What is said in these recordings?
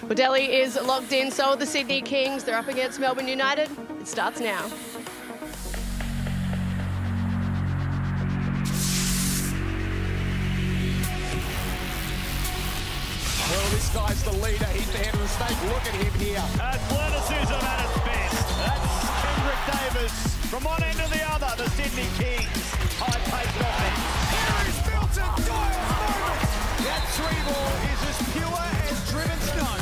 Well, Delhi is locked in, so are the Sydney Kings. They're up against Melbourne United. It starts now. Well, this guy's the leader. He's the head of the state. Look at him here. Athleticism at its best. That's Kendrick Davis. From one end to the other, the Sydney Kings. High-paced offense. Here is Milton Doyle's moment. That three ball is as pure as driven stone.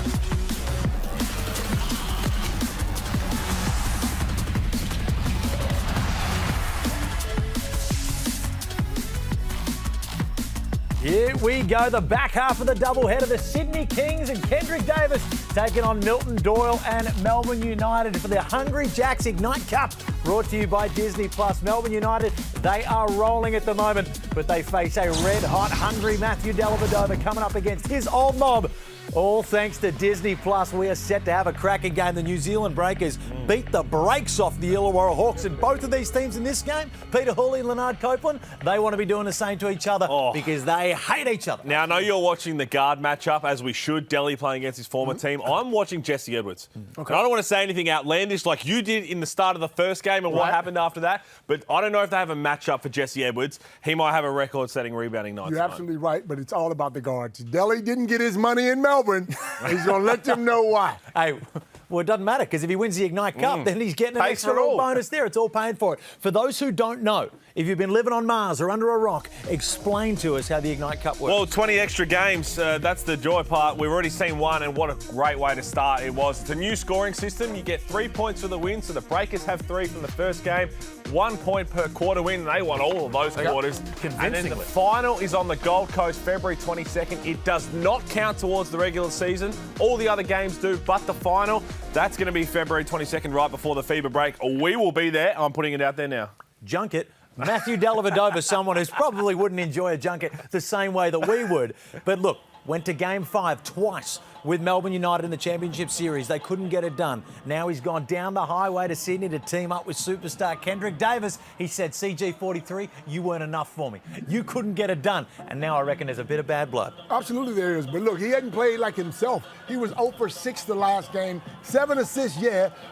Here we go, the back half of the doubleheader. The Sydney Kings and Kendrick Davis taking on Milton Doyle and Melbourne United for the Hungry Jacks Ignite Cup, brought to you by Disney+. Melbourne United, they are rolling at the moment, but they face a red-hot, hungry Matthew Dellavedova coming up against his old mob. All thanks to Disney+, we are set to have a cracking game. The New Zealand Breakers beat the brakes off the Illawarra Hawks, and both of these teams in this game, Peter Hooley and Leonard Copeland, they want to be doing the same to each other because they hate each other. Now, I know you're watching the guard matchup, as we should, Delhi playing against his former team. I'm watching Jesse Edwards. Okay. I don't want to say anything outlandish like you did in the start of the first game and what happened after that, but I don't know if they have a matchup for Jesse Edwards. He might have a record-setting rebounding night. You're absolutely right, but it's all about the guards. Delhi didn't get his money in Melbourne. He's going to let them know why. Hey, well, it doesn't matter, because if he wins the Ignite Cup, then he's getting an extra little bonus there. It's all paying for it. For those who don't know, if you've been living on Mars or under a rock, explain to us how the Ignite Cup works. Well, 20 extra games, that's the joy part. We've already seen one, and what a great way to start it was. It's a new scoring system. You get 3 points for the win, so the Breakers have 3 from the first game. 1 point per quarter win, and they won all of those quarters. And then the final is on the Gold Coast, February 22nd. It does not count towards the regular season. All the other games do, but the final, that's going to be February 22nd, right before the FIBA break. We will be there. I'm putting it out there now. Junket. Matthew Dellavedova is someone who probably wouldn't enjoy a junket the same way that we would. But look, went to Game 5 twice with Melbourne United in the Championship Series. They couldn't get it done. Now he's gone down the highway to Sydney to team up with superstar Kendrick Davis. He said, CG43, you weren't enough for me. You couldn't get it done. And now I reckon there's a bit of bad blood. Absolutely there is. But look, he hadn't played like himself. He was 0 for 6 the last game. 7 assists,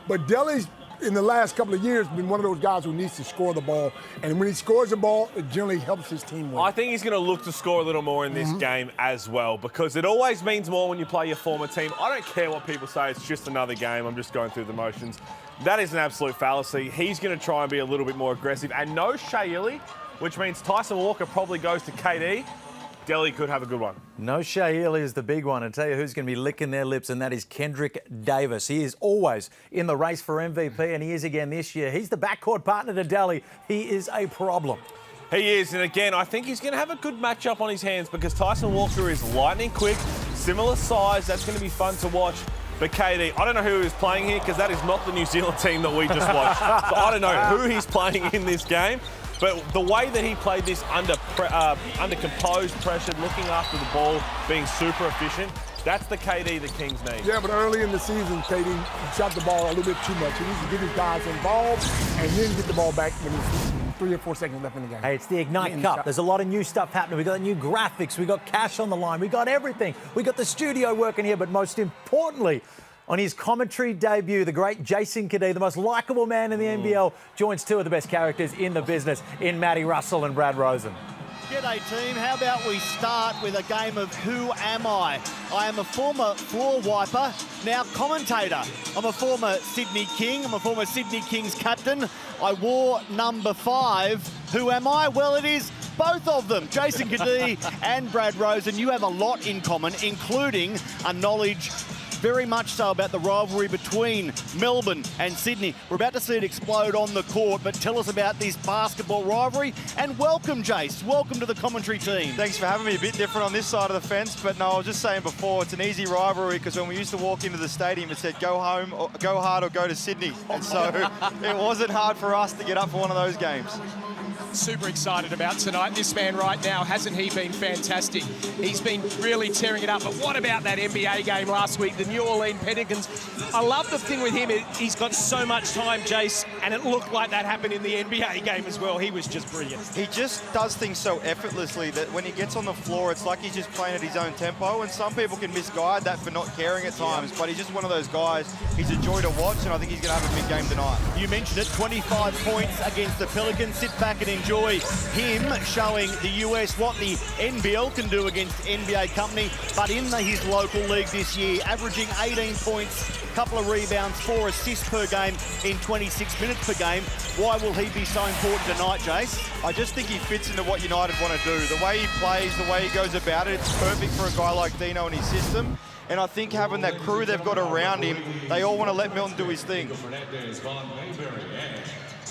but Delhi's in the last couple of years been one of those guys who needs to score the ball. And when he scores the ball, it generally helps his team win. I think he's going to look to score a little more in this game as well, because it always means more when you play your former team. I don't care what people say. It's just another game. I'm just going through the motions. That is an absolute fallacy. He's going to try and be a little bit more aggressive. And no Shea, which means Tyson Walker probably goes to KD. Delhi could have a good one. No Shea is the big one. I'll tell you who's going to be licking their lips, and that is Kendrick Davis. He is always in the race for MVP, and he is again this year. He's the backcourt partner to Delhi. He is a problem. He is, and again, I think he's going to have a good matchup on his hands because Tyson Walker is lightning quick, similar size. That's going to be fun to watch. But KD, I don't know who is playing here because that is not the New Zealand team that we just watched. So I don't know who he's playing in this game. But the way that he played this under composed pressure, looking after the ball, being super efficient, that's the KD the Kings need. Yeah, but early in the season, KD shot the ball a little bit too much. He needs to get his guys involved and then get the ball back when there's 3 or 4 seconds left in the game. Hey, it's the Ignite Cup. There's a lot of new stuff happening. We've got new graphics. We've got cash on the line. We've got everything. We've got the studio working here. But most importantly, on his commentary debut, the great Jason Kadee, the most likeable man in the NBL, joins 2 of the best characters in the business in Matty Russell and Brad Rosen. G'day team, how about we start with a game of Who Am I? I am a former floor wiper, now commentator. I'm a former Sydney King, I'm a former Sydney Kings captain. I wore number 5. Who am I? Well, it is both of them, Jason Kadee and Brad Rosen. You have a lot in common, including a knowledge very much so about the rivalry between Melbourne and Sydney. We're about to see it explode on the court, but tell us about this basketball rivalry. And welcome, Jace. Welcome to the commentary team. Thanks for having me. A bit different on this side of the fence, but no, I was just saying before, it's an easy rivalry because when we used to walk into the stadium, it said go home, or go hard or go to Sydney. And so it wasn't hard for us to get up for one of those games. super excited about tonight. This man right now, hasn't he been fantastic? He's been really tearing it up. But what about that NBA game last week, the New Orleans Pelicans? I love the thing with him, he's got so much time, Jace, and it looked like that happened in the NBA game as well. He was just brilliant. He just does things so effortlessly that when he gets on the floor, it's like he's just playing at his own tempo, and some people can misguide that for not caring at times, but he's just one of those guys. He's a joy to watch, and I think he's going to have a big game tonight. You mentioned it, 25 points against the Pelicans. Sit back and enjoy him showing the US what the NBL can do against NBA company, but in his local league this year, averaging 18 points, a couple of rebounds, 4 assists per game in 26 minutes per game. Why will he be so important tonight, Jace? I just think he fits into what United want to do. The way he plays, the way he goes about it, it's perfect for a guy like Dino and his system. And I think having that crew they've got around him, they all want to let Milton do his thing.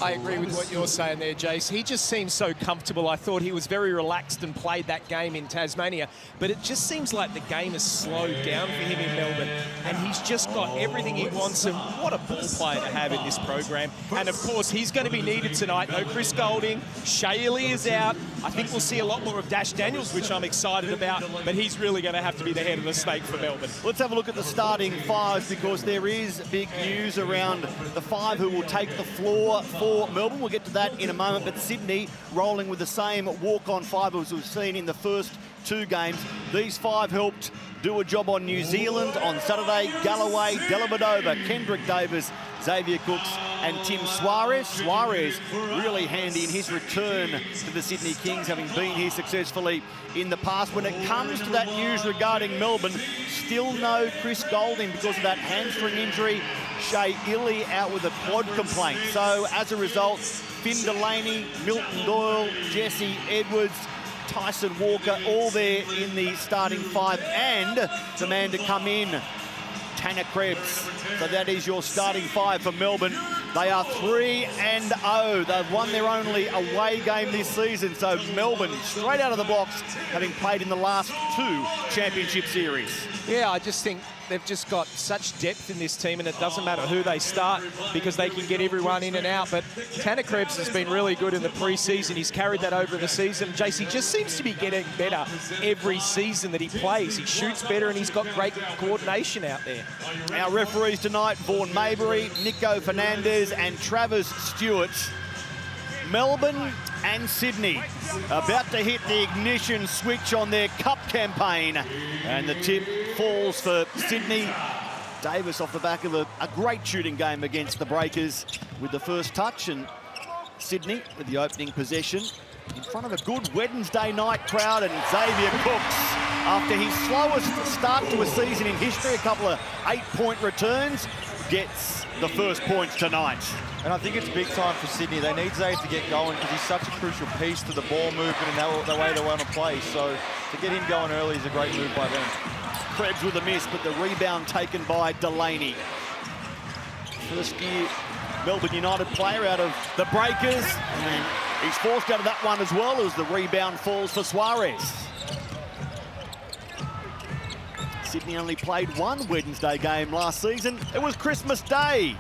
I agree with what you're saying there, Jace. He just seems so comfortable. I thought he was very relaxed and played that game in Tasmania, but it just seems like the game has slowed down for him in Melbourne, and he's just got everything he wants, and what a ball player to have in this program. And of course, he's going to be needed tonight. No Chris Goulding, Shaylee is out. I think we'll see a lot more of Dash Daniels, which I'm excited about, but he's really going to have to be the head of the snake for Melbourne. Let's have a look at the starting fives, because there is big news around the 5 who will take the floor for Melbourne. We'll get to that in a moment, but Sydney rolling with the same walk-on 5 as we've seen in the first 2 games. These 5 helped do a job on New Zealand on Saturday. Galloway, Dellavedova, Kendrick Davis, Xavier Cooks and Tim Suarez. Suarez really handy in his return to the Sydney Kings, having been here successfully in the past. When it comes to that news regarding Melbourne, still no Chris Goulding because of that hamstring injury. Shea Illy out with a quad complaint. So as a result, Finn Delaney, Milton Doyle, Jesse Edwards, Tyson Walker, all there in the starting 5, and the man to come in, Tanner Krebs. So that is your starting 5 for Melbourne. They are 3-0. They've won their only away game this season. So Melbourne straight out of the blocks, having played in the last 2 championship series. Yeah, I just think they've just got such depth in this team, and it doesn't matter who they start because they can get everyone in and out. But Tanner Krebs has been really good in the pre-season. He's carried that over the season. JC just seems to be getting better every season that he plays. He shoots better, and he's got great coordination out there. Our referees tonight, Vaughan Maybury, Nico Fernandez and Travis Stewart. Melbourne and Sydney about to hit the ignition switch on their cup campaign, and the tip falls for Sydney. Davis off the back of a great shooting game against the Breakers with the first touch, and Sydney with the opening possession in front of a good Wednesday night crowd. And Xavier Cooks, after his slowest start to a season in history, a couple of 8-point returns, gets the first points tonight. And I think it's big time for Sydney. They need Zay to get going because he's such a crucial piece to the ball movement and the way they want to play. So to get him going early is a great move by them. Krebs with a miss, but the rebound taken by Delaney. First year Melbourne United player out of the Breakers. And he's forced out of that one as well as the rebound falls for Suarez. Sydney only played 1 Wednesday game last season. It was Christmas Day.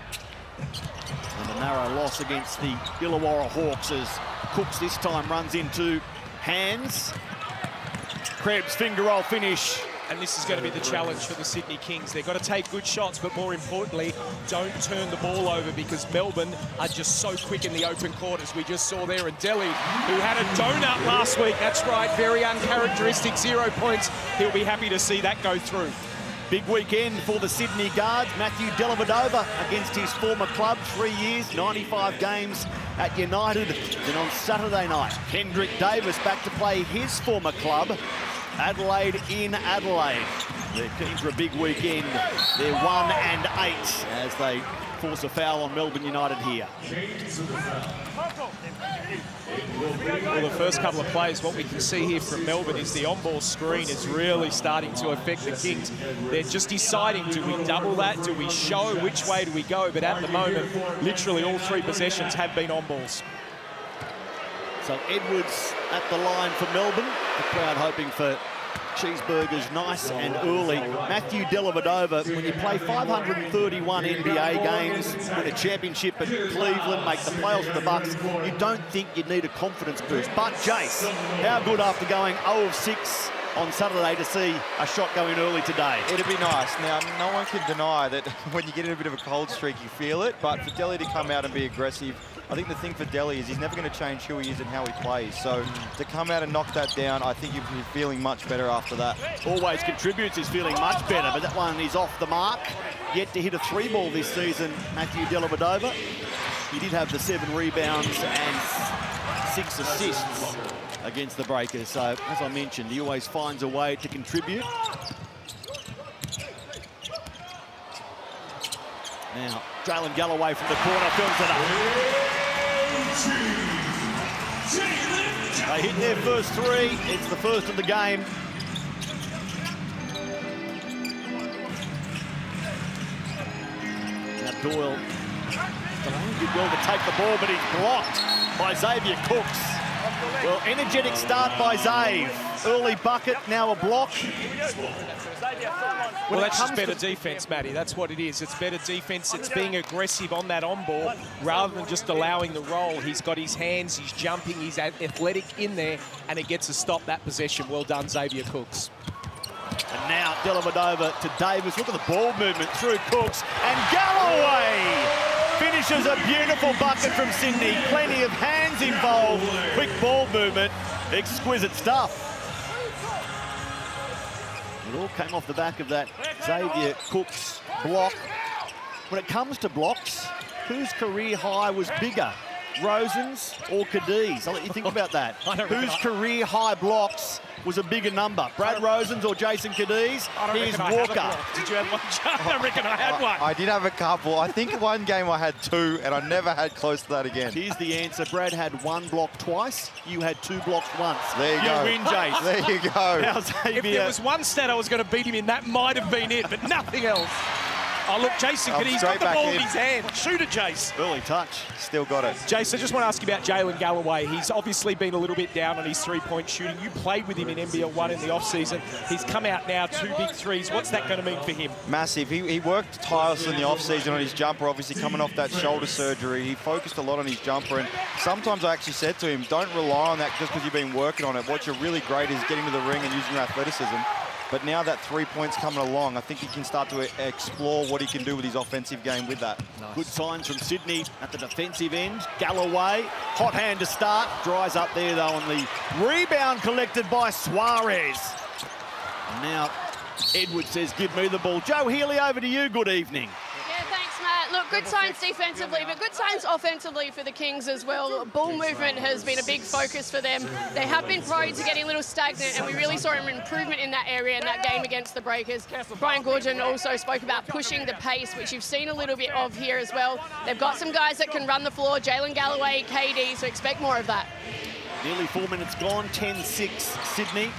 And a narrow loss against the Illawarra Hawks as Cooks this time runs into hands. Krebs finger roll finish. And this is going to be the challenge for the Sydney Kings. They've got to take good shots, but more importantly, don't turn the ball over, because Melbourne are just so quick in the open court, as we just saw there. And Delhi, who had a donut last week, that's right, very uncharacteristic, 0 points. He'll be happy to see that go through. Big weekend for the Sydney Guards. Matthew Dellavedova against his former club, 3 years, 95 games at United. Then on Saturday night, Kendrick Davis back to play his former club, Adelaide in Adelaide. They're keen for a big weekend. They're 1-8 as they force a foul on Melbourne United here. Well, the first couple of plays, what we can see here from Melbourne is the on-ball screen is really starting to affect the Kings. They're just deciding, do we double that? Do we show? Which way do we go? But at the moment, literally all 3 possessions have been on-balls. So Edwards at the line for Melbourne. The crowd hoping for cheeseburgers nice and early. Matthew Dellavedova, when you play 531 NBA games, win a championship at Cleveland, make the playoffs with the Bucks, you don't think you'd need a confidence boost. But Jace, how good after going 0 of 6 on Saturday to see a shot going early today? It'd be nice. Now, no one can deny that when you get in a bit of a cold streak, you feel it. But for Delly to come out and be aggressive, I think the thing for Delly is he's never going to change who he is and how he plays. So to come out and knock that down, I think he'll be feeling much better after that. Always contributes, he's feeling much better, but that one is off the mark. Yet to hit a 3-ball this season, Matthew Dellavedova. He did have the 7 rebounds and 6 assists against the Breakers. So, as I mentioned, he always finds a way to contribute. Now, Jalen Galloway from the corner fills it up. They hit their first 3. It's the first of the game. Now Doyle did well to take the ball, but he's blocked by Xavier Cooks. Well, energetic start by Zave. Early bucket, now a block. Well, that's just better defense, Matty. That's what it is. It's better defense. It's being aggressive on that on-ball rather than just allowing the roll. He's got his hands, he's jumping, he's athletic in there, and it gets to stop that possession. Well done, Xavier Cooks. And now Dellavedova to Davis. Look at the ball movement through Cooks. And Galloway finishes a beautiful bucket from Sydney. Plenty of hands involved. Quick ball movement. Exquisite stuff. It all came off the back of that Xavier Cooks block. When it comes to blocks, whose career high was bigger? Rosen's or Cadiz? I'll let you think about that. Whose career high blocks was a bigger number? Brad Rosen's or Jason Cadiz? Here's Walker. Did you have one? I don't reckon I had one. I did have a couple. I think one game I had 2, and I never had close to that again. Here's the answer. Brad had 1 block twice. You had 2 blocks once. There you go. You win, Jace. There you go. Now, If there was one stat I was going to beat him in, that might have been it, but nothing else. Oh, look, Jason, he's got the ball in his hand. Shoot it, Jace. Early touch. Still got it. Jace, I just want to ask you about Jalen Galloway. He's obviously been a little bit down on his three-point shooting. You played with him in NBL 1 in the off-season. He's come out now, 2 big threes. What's that going to mean for him? Massive. He worked tirelessly in the off-season on his jumper, obviously coming off that shoulder surgery. He focused a lot on his jumper, and sometimes I actually said to him, don't rely on that just because you've been working on it. What you're really great is getting to the ring and using your athleticism. But now that 3 points coming along, I think he can start to explore what he can do with his offensive game with that. Nice. Good signs from Sydney at the defensive end. Galloway, hot hand to start. Dries up there, though, on the rebound collected by Suarez. And now Edwards says, give me the ball. Joe Healy, over to you. Good evening. Yeah, thanks, Matt. Look, good signs defensively, but good signs offensively for the Kings as well. Ball movement has been a big focus for them. They have been prone to getting a little stagnant, and we really saw an improvement in that area in that game against the Breakers. Brian Goorjian also spoke about pushing the pace, which you've seen a little bit of here as well. They've got some guys that can run the floor, Jalen Galloway, KD, so expect more of that. Nearly 4 minutes gone, 10-6 Sydney.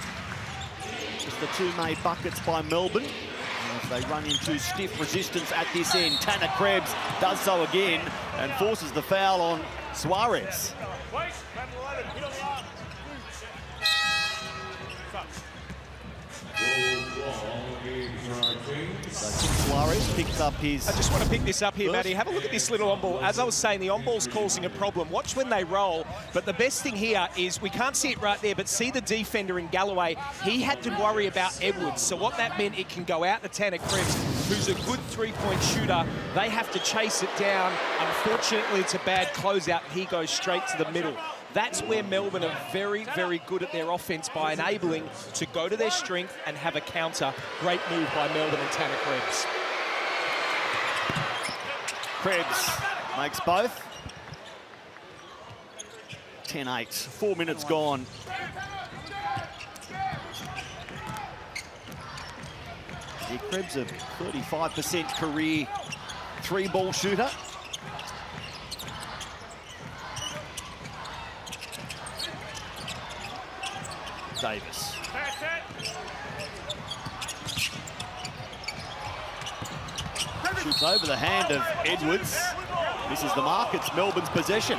Just the 2 made buckets by Melbourne. As they run into stiff resistance at this end. Tanner Krebs does so again and forces the foul on Suarez. So Tim Suarez picks up his... I just want to pick this up here, Matty. Have a look at this little on-ball. As I was saying, the on-ball's causing a problem. Watch when they roll. But the best thing here is we can't see it right there, but see the defender in Galloway. He had to worry about Edwards. So what that meant, it can go out to Tanner Krebs, who's a good 3-point shooter. They have to chase it down. Unfortunately, it's a bad closeout. He goes straight to the middle. That's where Melbourne are very, very good at their offense by enabling to go to their strength and have a counter. Great move by Melbourne and Tanner Krebs. Krebs makes both. 10-8, 4 minutes gone. Yeah, Krebs a 35% career 3-ball shooter. Davis. Shoots over the hand of Edwards. This is the mark. It's Melbourne's possession.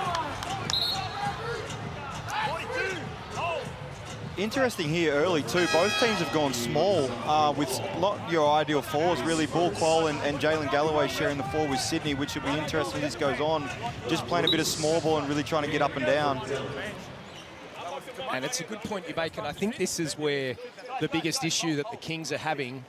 Interesting here early too. Both teams have gone small with not your ideal fours really. Bull Quoll and Jalen Galloway sharing the floor with Sydney, which will be interesting as this goes on. Just playing a bit of small ball and really trying to get up and down. And it's a good point you make, and I think this is where the biggest issue that the Kings are having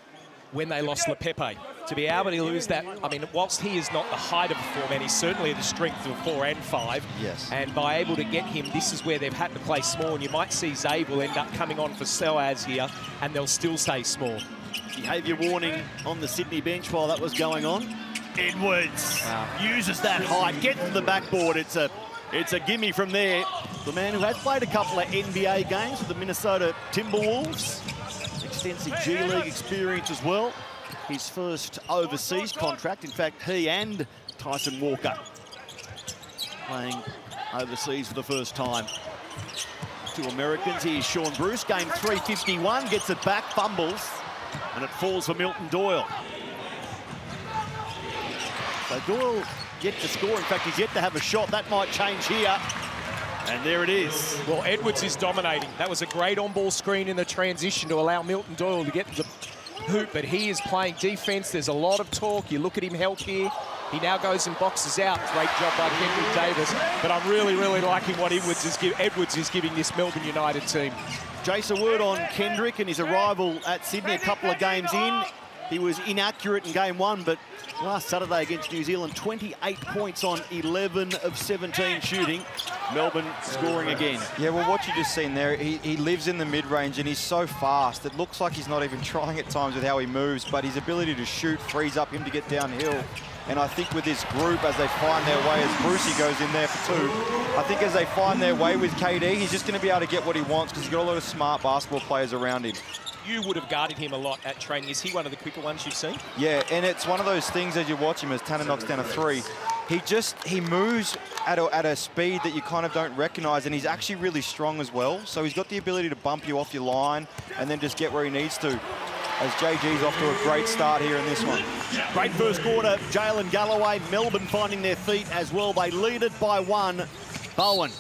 when they lost LePepe. To be able to lose that, I mean, whilst he is not the height of a four-man, he's certainly the strength of 4 and 5. Yes. And by able to get him, this is where they've had to play small, and you might see Zabe will end up coming on for Selaz here, and they'll still stay small. Behaviour warning on the Sydney bench while that was going on. Edwards uses that height, gets to the backboard. It's a gimme from there. The man who has played a couple of NBA games with the Minnesota Timberwolves. Extensive G League experience as well. His first overseas contract. In fact, he and Tyson Walker playing overseas for the first time. 2 Americans. Here's Sean Bruce. Game 351. Gets it back, fumbles, and it falls for Milton Doyle. So Doyle yet to score. In fact, he's yet to have a shot. That might change here. And there it is. Well, Edwards is dominating. That was a great on-ball screen in the transition to allow Milton Doyle to get to the hoop, but he is playing defense. There's a lot of talk. You look at him help here. He now goes and boxes out. Great job by Kendrick Davis. But I'm really, really liking what Edwards is giving this Melbourne United team. Jace, a word on Kendrick and his arrival at Sydney a couple of games in. He was inaccurate in game 1, but last Saturday against New Zealand, 28 points on 11 of 17 shooting. Melbourne scoring again. Yeah, well, what you just seen there, he lives in the mid-range and he's so fast. It looks like he's not even trying at times with how he moves, but his ability to shoot frees up him to get downhill. And I think with this group, as they find their way, as Brucey goes in there for 2, I think as they find their way with KD, he's just going to be able to get what he wants because he's got a lot of smart basketball players around him. You would have guarded him a lot at training. Is he one of the quicker ones you've seen? Yeah, and it's one of those things as you watch him, as Tanner knocks down a 3, he moves at a speed that you kind of don't recognise, and he's actually really strong as well. So he's got the ability to bump you off your line and then just get where he needs to. As JG's off to a great start here in this one. Great first quarter, Jalen Galloway. Melbourne finding their feet as well. They lead it by 1. Bowen.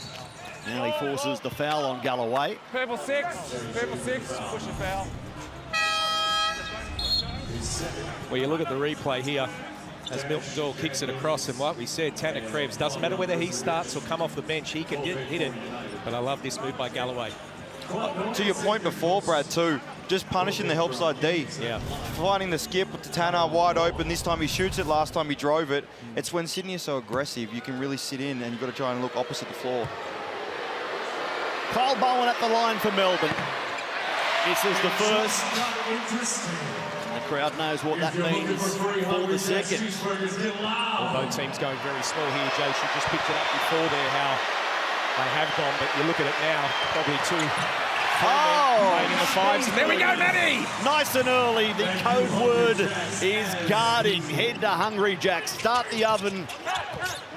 Now he forces the foul on Galloway. Purple 6, push a foul. Well, you look at the replay here as Milton Doyle kicks it across, and like we said, Tanner Krebs, doesn't matter whether he starts or come off the bench, he can hit it. But I love this move by Galloway. To your point before, Brad, too, just punishing the help side D. Yeah. Finding the skip to Tanner wide open. This time he shoots it, last time he drove it. It's when Sydney is so aggressive, you can really sit in and you've got to try and look opposite the floor. Kyle Bowen at the line for Melbourne. This is the first. The crowd knows what that means for the second. Well, both teams going very small here. Jace, you just picked it up before there how they have gone, but you look at it now, probably 2 playing in the 5s. And there we go, Matty! Nice and early. The code word is guarding. Head to Hungry Jack. Start the oven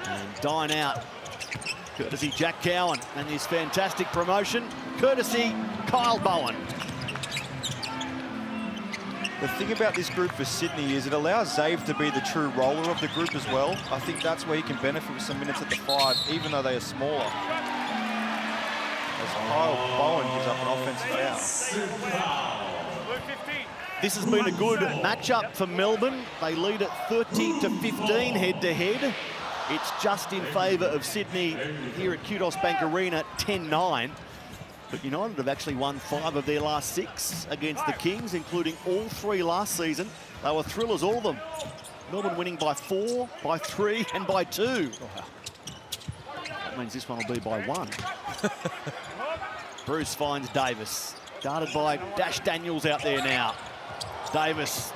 and dine out. Courtesy Jack Cowan and his fantastic promotion. Courtesy Kyle Bowen. The thing about this group for Sydney is it allows Zabe to be the true roller of the group as well. I think that's where he can benefit with some minutes at the 5, even though they are smaller. As Kyle Bowen gives up an offensive foul. This has been a good matchup for Melbourne. They lead at 30-15 head-to-head. It's just in favour of Sydney here at Kudos Bank Arena, 10-9. But United have actually won 5 of their last 6 against the Kings, including all 3 last season. They were thrillers, all of them. Melbourne winning by 4, by 3, and by 2. That means this one will be by 1. Bruce finds Davis. Guarded by Dash Daniels out there now. Davis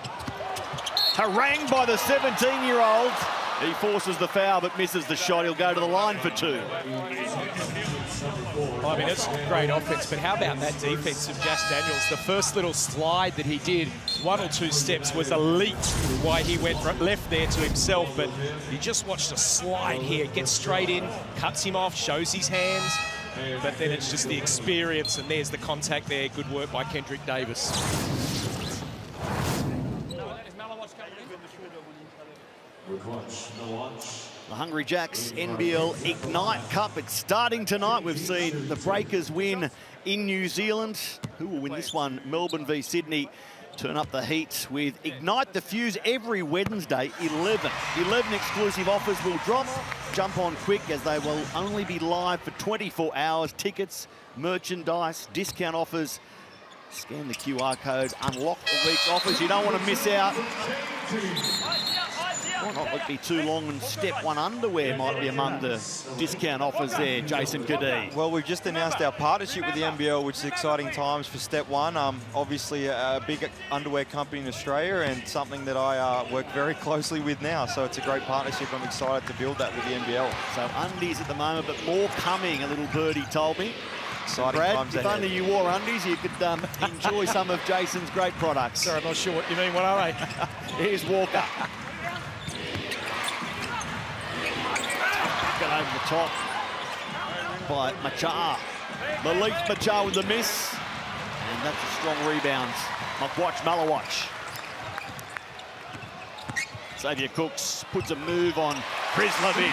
harangued by the 17-year-old. He forces the foul but misses the shot. He'll go to the line for 2. I mean, it's great offense, but how about that defense of Dash Daniels? The first little slide that he did, 1 or 2 steps, was elite. Why he went left there to himself, but you just watched a slide here. Gets straight in, cuts him off, shows his hands, but then it's just the experience, and there's the contact there. Good work by Kendrick Davis. The Hungry Jacks NBL Ignite Cup. It's starting tonight. We've seen the Breakers win in New Zealand. Who will win this one? Melbourne v Sydney. Turn up the heat with Ignite the Fuse every Wednesday, 11. 11 exclusive offers will drop. Jump on quick as they will only be live for 24 hours. Tickets, merchandise, discount offers. Scan the QR code, unlock the week's offers. You don't want to miss out. Might not be too long, and Step 1 underwear might be among the discount offers there, Jason Kadee. Well, we've just announced our partnership with the NBL, which is exciting times for Step 1. Obviously, a big underwear company in Australia and something that I work very closely with now. So it's a great partnership. I'm excited to build that with the NBL. So undies at the moment, but more coming, a little birdie told me. Exciting Brad, times if ahead. only you wore undies, you could enjoy some of Jason's great products. Sorry, I'm not sure what you mean. What are they? Here's Walker. Got over the top by Machar. Malik Machar with the miss. And that's a strong rebound. Malawatch. Xavier Cooks puts a move on Krislovic.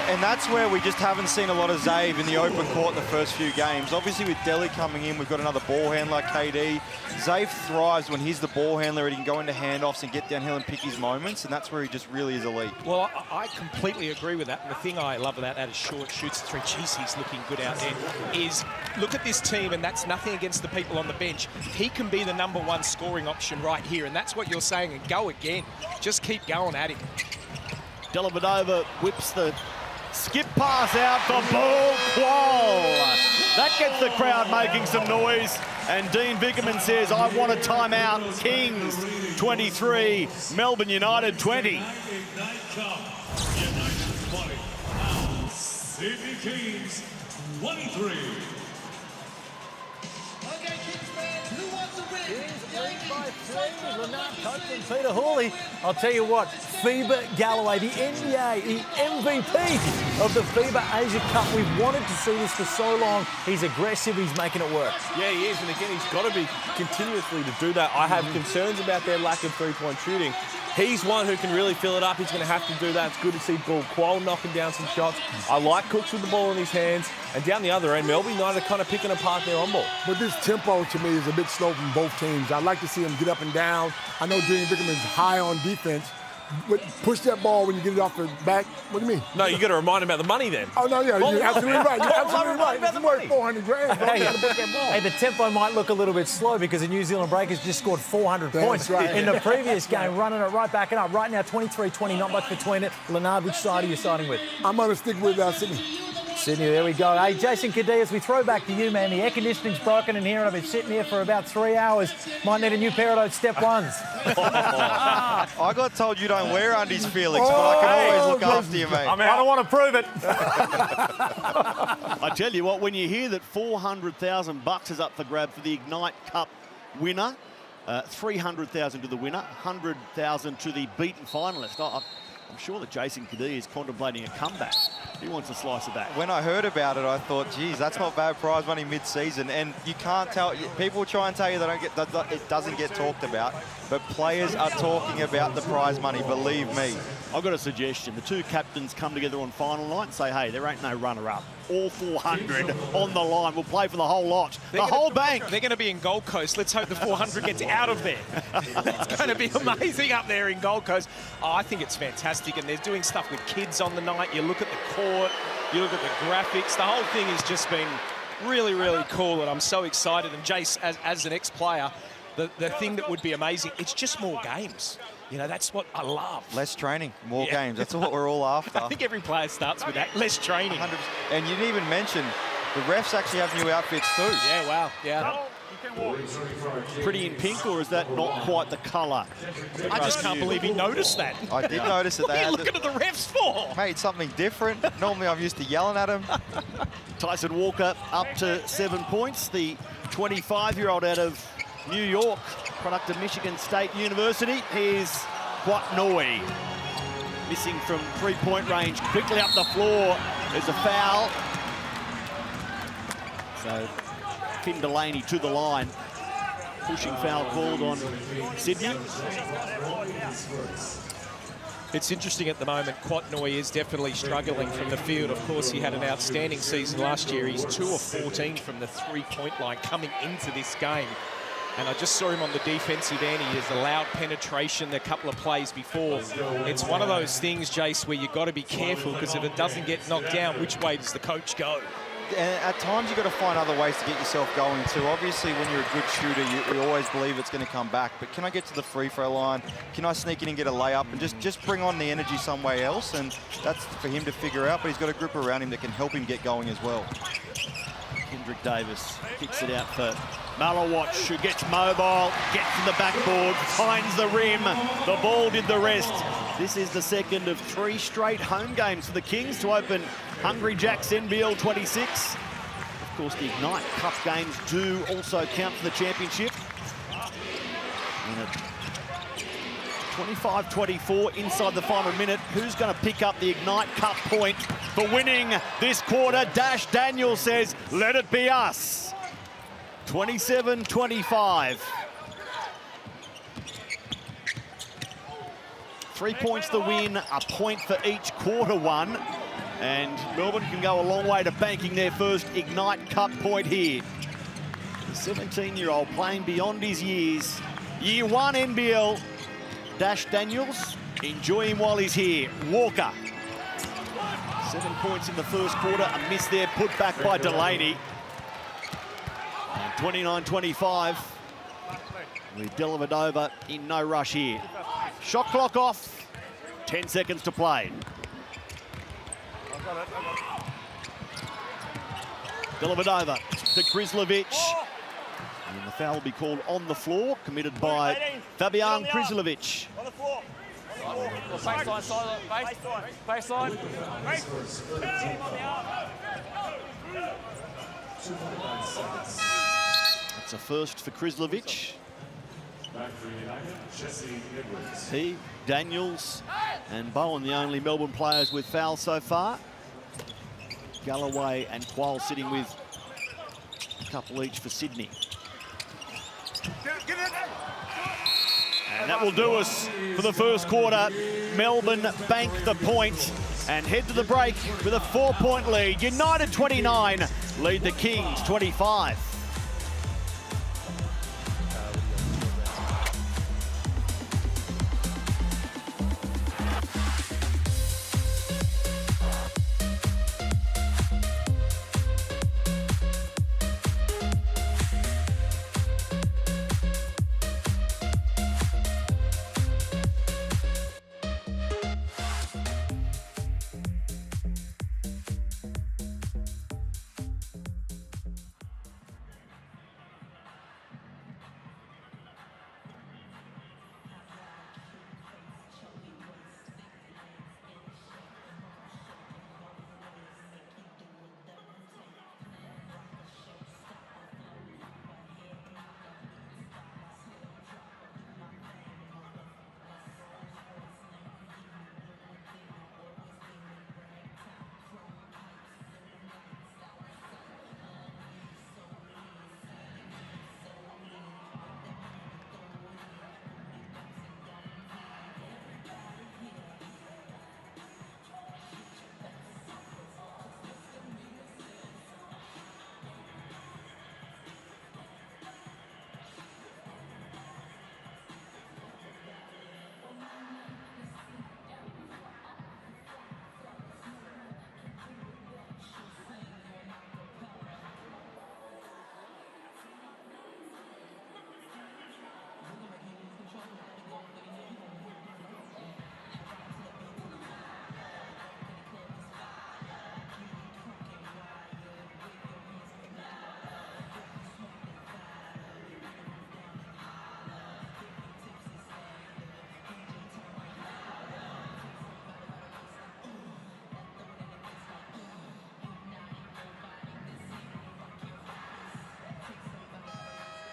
And that's where we just haven't seen a lot of Zave in the open court the first few games. Obviously, with Delhi coming in, we've got another ball handler, KD. Zave thrives when he's the ball handler and he can go into handoffs and get downhill and pick his moments, and that's where he just really is elite. Well, I completely agree with that. And the thing I love about that is short, shoots three. Jeez, he's looking good out there. Is look at this team, and that's nothing against the people on the bench. He can be the #1 scoring option right here, and that's what you're saying. And go again. Just keep going at him. Dellavedova whips the skip pass out for Ball Qual. That gets the crowd making some noise. And Dean Vickerman says, I want a timeout. Kings 23, Melbourne United 20. Sydney Kings 23. Okay, Kings fans, who wants to win? Peter Hawley. I'll tell you what, FIBA Galloway, the NBA, the MVP of the FIBA Asia Cup. We've wanted to see this for so long. He's aggressive, he's making it work. Yeah, he is, and again, he's got to be continuously to do that. I have concerns about their lack of three-point shooting. He's one who can really fill it up. He's going to have to do that. It's good to see Ball Qual knocking down some shots. I like Cooks with the ball in his hands. And down the other end, Melbourne United are kind of picking apart their on-ball. But this tempo, to me, is a bit slow from both teams. I'd like to see them get up and down. I know Dean Vickerman's high on defense. But push that ball when you get it off the back. What do you mean? No, you got to remind him about the money then. Oh, no, yeah, you're absolutely right. You're absolutely right. It's worth $400 grand. Hey, the tempo might look a little bit slow because the New Zealand Breakers just scored 400 points in the previous game, running it right back and up. Right now, 23-20, not much between it. Leonard, which side are you siding with? I'm going to stick with Sydney. Sydney, there we go. Hey, Jason Kadee, as we throw back to you, man, the air conditioning's broken in here and I've been sitting here for about 3 hours. Might need a new pair of those Step 1s. I got told you don't wear undies, Felix, but I can always look after you, mate. I don't want to prove it. I tell you what, when you hear that $400,000 is up for grab for the Ignite Cup winner, 300,000 to the winner, 100,000 to the beaten finalist. I'm sure that Jason Kadee is contemplating a comeback. He wants a slice of that. When I heard about it, I thought, geez, that's not bad prize money mid-season. And you can't tell, people try and tell you it doesn't get talked about, but players are talking about the prize money, believe me. I've got a suggestion. The two captains come together on final night and say, hey, there ain't no runner-up. All 400 on the line. We'll play for the whole lot. Whole bank. They're going to be in Gold Coast. Let's hope the 400 gets out of there. It's going to be amazing up there in Gold Coast. Oh, I think it's fantastic. And they're doing stuff with kids on the night. You look at the court, you look at the graphics. The whole thing has just been really, really cool. And I'm so excited. And Jace, as an ex-player, the thing that would be amazing, it's just more games. You know, that's what I love. Less training, more games. That's what we're all after. I think every player starts with that. Less training. 100%. And you didn't even mention, the refs actually have new outfits too. Yeah, wow. Yeah. Pretty in pink, or is that not quite the colour? I just can't believe he noticed that. I did notice that. What are you looking at the refs for? Mate, something different. Normally I'm used to yelling at him. Tyson Walker up to 7 points. The 25-year-old out of New York, product of Michigan State University. Here's Quatnoi, missing from three-point range. Quickly up the floor. There's a foul. So Finn Delaney to the line. Pushing foul called on Sydney. It's interesting at the moment, Quatnoy is definitely struggling from the field. Of course, he had an outstanding season last year. He's 2 of 14 from the three-point line coming into this game. And I just saw him on the defensive end. He has allowed penetration a couple of plays before. It's one of those things, Jace, where you've got to be careful, because if it doesn't get knocked down, which way does the coach go? And at times you've got to find other ways to get yourself going too. Obviously, when you're a good shooter, you always believe it's going to come back. But can I get to the free throw line? Can I sneak in and get a layup and just bring on the energy somewhere else? And that's for him to figure out. But he's got a group around him that can help him get going as well. Kendrick Davis kicks it out for Malawatch, who gets mobile, gets to the backboard, finds the rim. The ball did the rest. This is the second of 3 straight home games for the Kings to open Hungry Jack's NBL26. Of course, the Ignite Cup games do also count for the championship. And at 25-24 inside the final minute, who's going to pick up the Ignite Cup point for winning this quarter? Dash Daniel says, let it be us. 27-25. 3 points to win, a point for each quarter one. And Melbourne can go a long way to banking their first Ignite Cup point here. The 17-year-old playing beyond his years. Year 1 NBL. Dash Daniels, enjoy him while he's here. Walker. 7 points in the first quarter, a miss there, put back by Delaney. 29-25. With Dellavedova in no rush here. Shot clock off. 10 seconds to play. Dellavedova to Krizlovic. And the foul will be called on the floor, committed by Fabian Krizlovic. On the floor. Baseline, side, baseline. That's a first for Krizlovic. He, Daniels, and Bowen, the only Melbourne players with fouls so far. Galloway and Quayle sitting with a couple each for Sydney. And that will do us for the first quarter. Melbourne bank the point and head to the break with a 4-point lead. United 29, lead the Kings 25.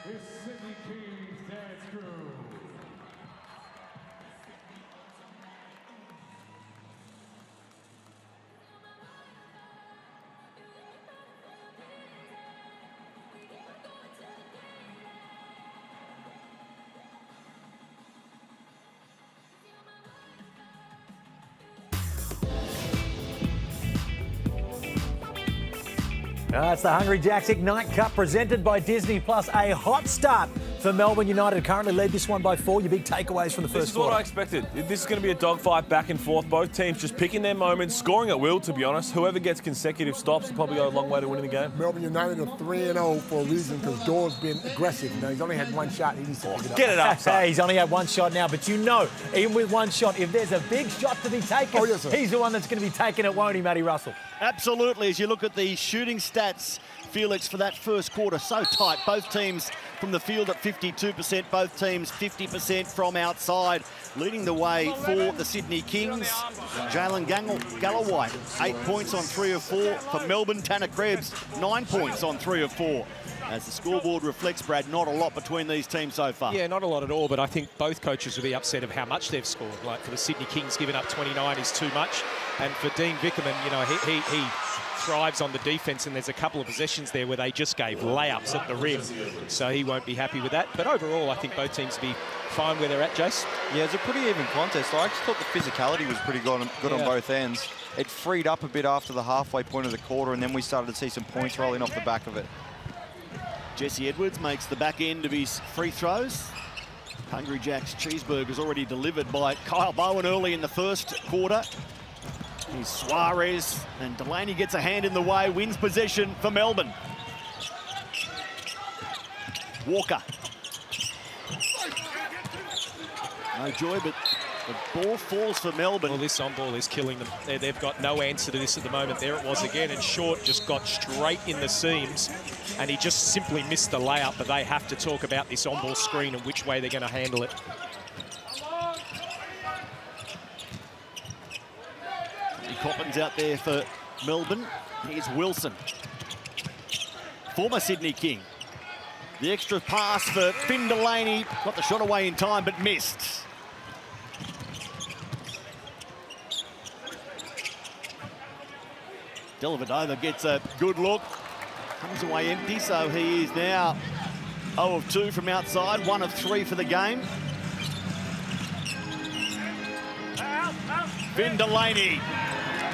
His Sydney Kings dance crew. It's the Hungry Jacks Ignite Cup presented by Disney Plus. A hot start for Melbourne United. Currently lead this one by 4. Your big takeaways from the first This is what I expected. This is going to be a dogfight back and forth. Both teams just picking their moments, scoring at will, to be honest. Whoever gets consecutive stops will probably go a long way to winning the game. Melbourne United are 3-0 for a reason because Doyle's been aggressive. Now, he's only had one shot. He needs to pick it up. Get it up, son. He's only had one shot now, but you know, even with one shot, if there's a big shot to be taken, he's the one that's going to be taking it, won't he, Matty Russell? Absolutely. As you look at the shooting stats, Felix, for that first quarter, so tight. Both teams from the field at 52%, both teams 50% from outside. Leading the way for the Sydney Kings, Jalen Galloway, 8 points on 3 of 4. For Melbourne, Tanner Krebs, 9 points on 3 of 4. As the scoreboard reflects, Brad, not a lot between these teams so far. Yeah, not a lot at all, but I think both coaches will be upset of how much they've scored. Like for the Sydney Kings, giving up 29 is too much. And for Dean Vickerman, you know, he thrives on the defence, and there's a couple of possessions there where they just gave layups at the rim. So he won't be happy with that. But overall, I think both teams will be fine where they're at, Jace. Yeah, it's a pretty even contest. I actually thought the physicality was pretty good on both ends. It freed up a bit after the halfway point of the quarter, and then we started to see some points rolling off the back of it. Jesse Edwards makes the back end of his free throws. Hungry Jack's cheeseburgers already delivered by Kyle Bowen early in the first quarter. Here's Suarez, and Delaney gets a hand in the way, wins possession for Melbourne. Walker. No joy, but the ball falls for Melbourne. Well, this on-ball is killing them. They've got no answer to this at the moment. There it was again, and Short just got straight in the seams, and he just simply missed the layup, but they have to talk about this on-ball screen and which way they're going to handle it. Coppins out there for Melbourne. Here's Wilson. Former Sydney King. The extra pass for Finn Delaney. Got the shot away in time, but missed. Dellavedova gets a good look. Comes away empty, so he is now 0 of 2 from outside, 1 of 3 for the game. Finn Delaney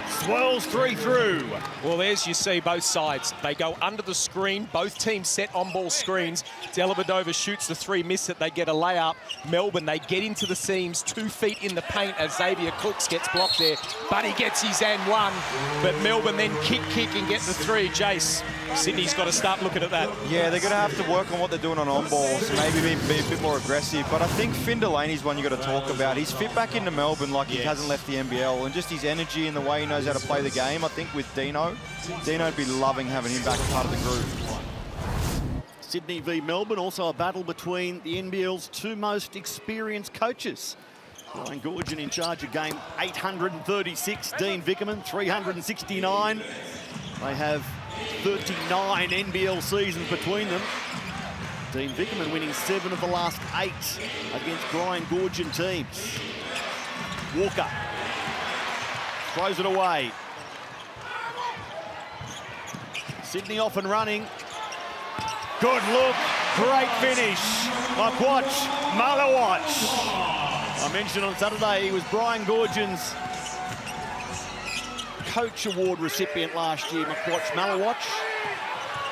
swirls 3 through. Well, there's you see both sides. They go under the screen. Both teams set on-ball screens. Dellavedova shoots the 3, miss it. They get a layup. Melbourne, they get into the seams, 2 feet in the paint as Xavier Cooks gets blocked there. But he gets his and 1. But Melbourne then kick and get the 3. Jace, Sydney's got to start looking at that. Yeah, they're going to have to work on what they're doing on balls, maybe be a bit more aggressive. But I think Finn Delaney's one you got to talk about. He's fit back into Melbourne like he hasn't left the NBL, and just his energy and the way he knows how to play the game. I think with Dino'd be loving having him back part of the group. Sydney v Melbourne, also a battle between the NBL's 2 most experienced coaches. Ryan Gorgon in charge of game 836, Dean Vickerman 369. They have 39 NBL seasons between them. Dean Vickerman winning 7 of the last 8 against Brian Gorgon teams. Walker throws it away. Sydney off and running. Good look, great finish. Watch Malawatch. I mentioned on Saturday he was Brian Gorgon's Coach Award recipient last year, McWatch Malawatch.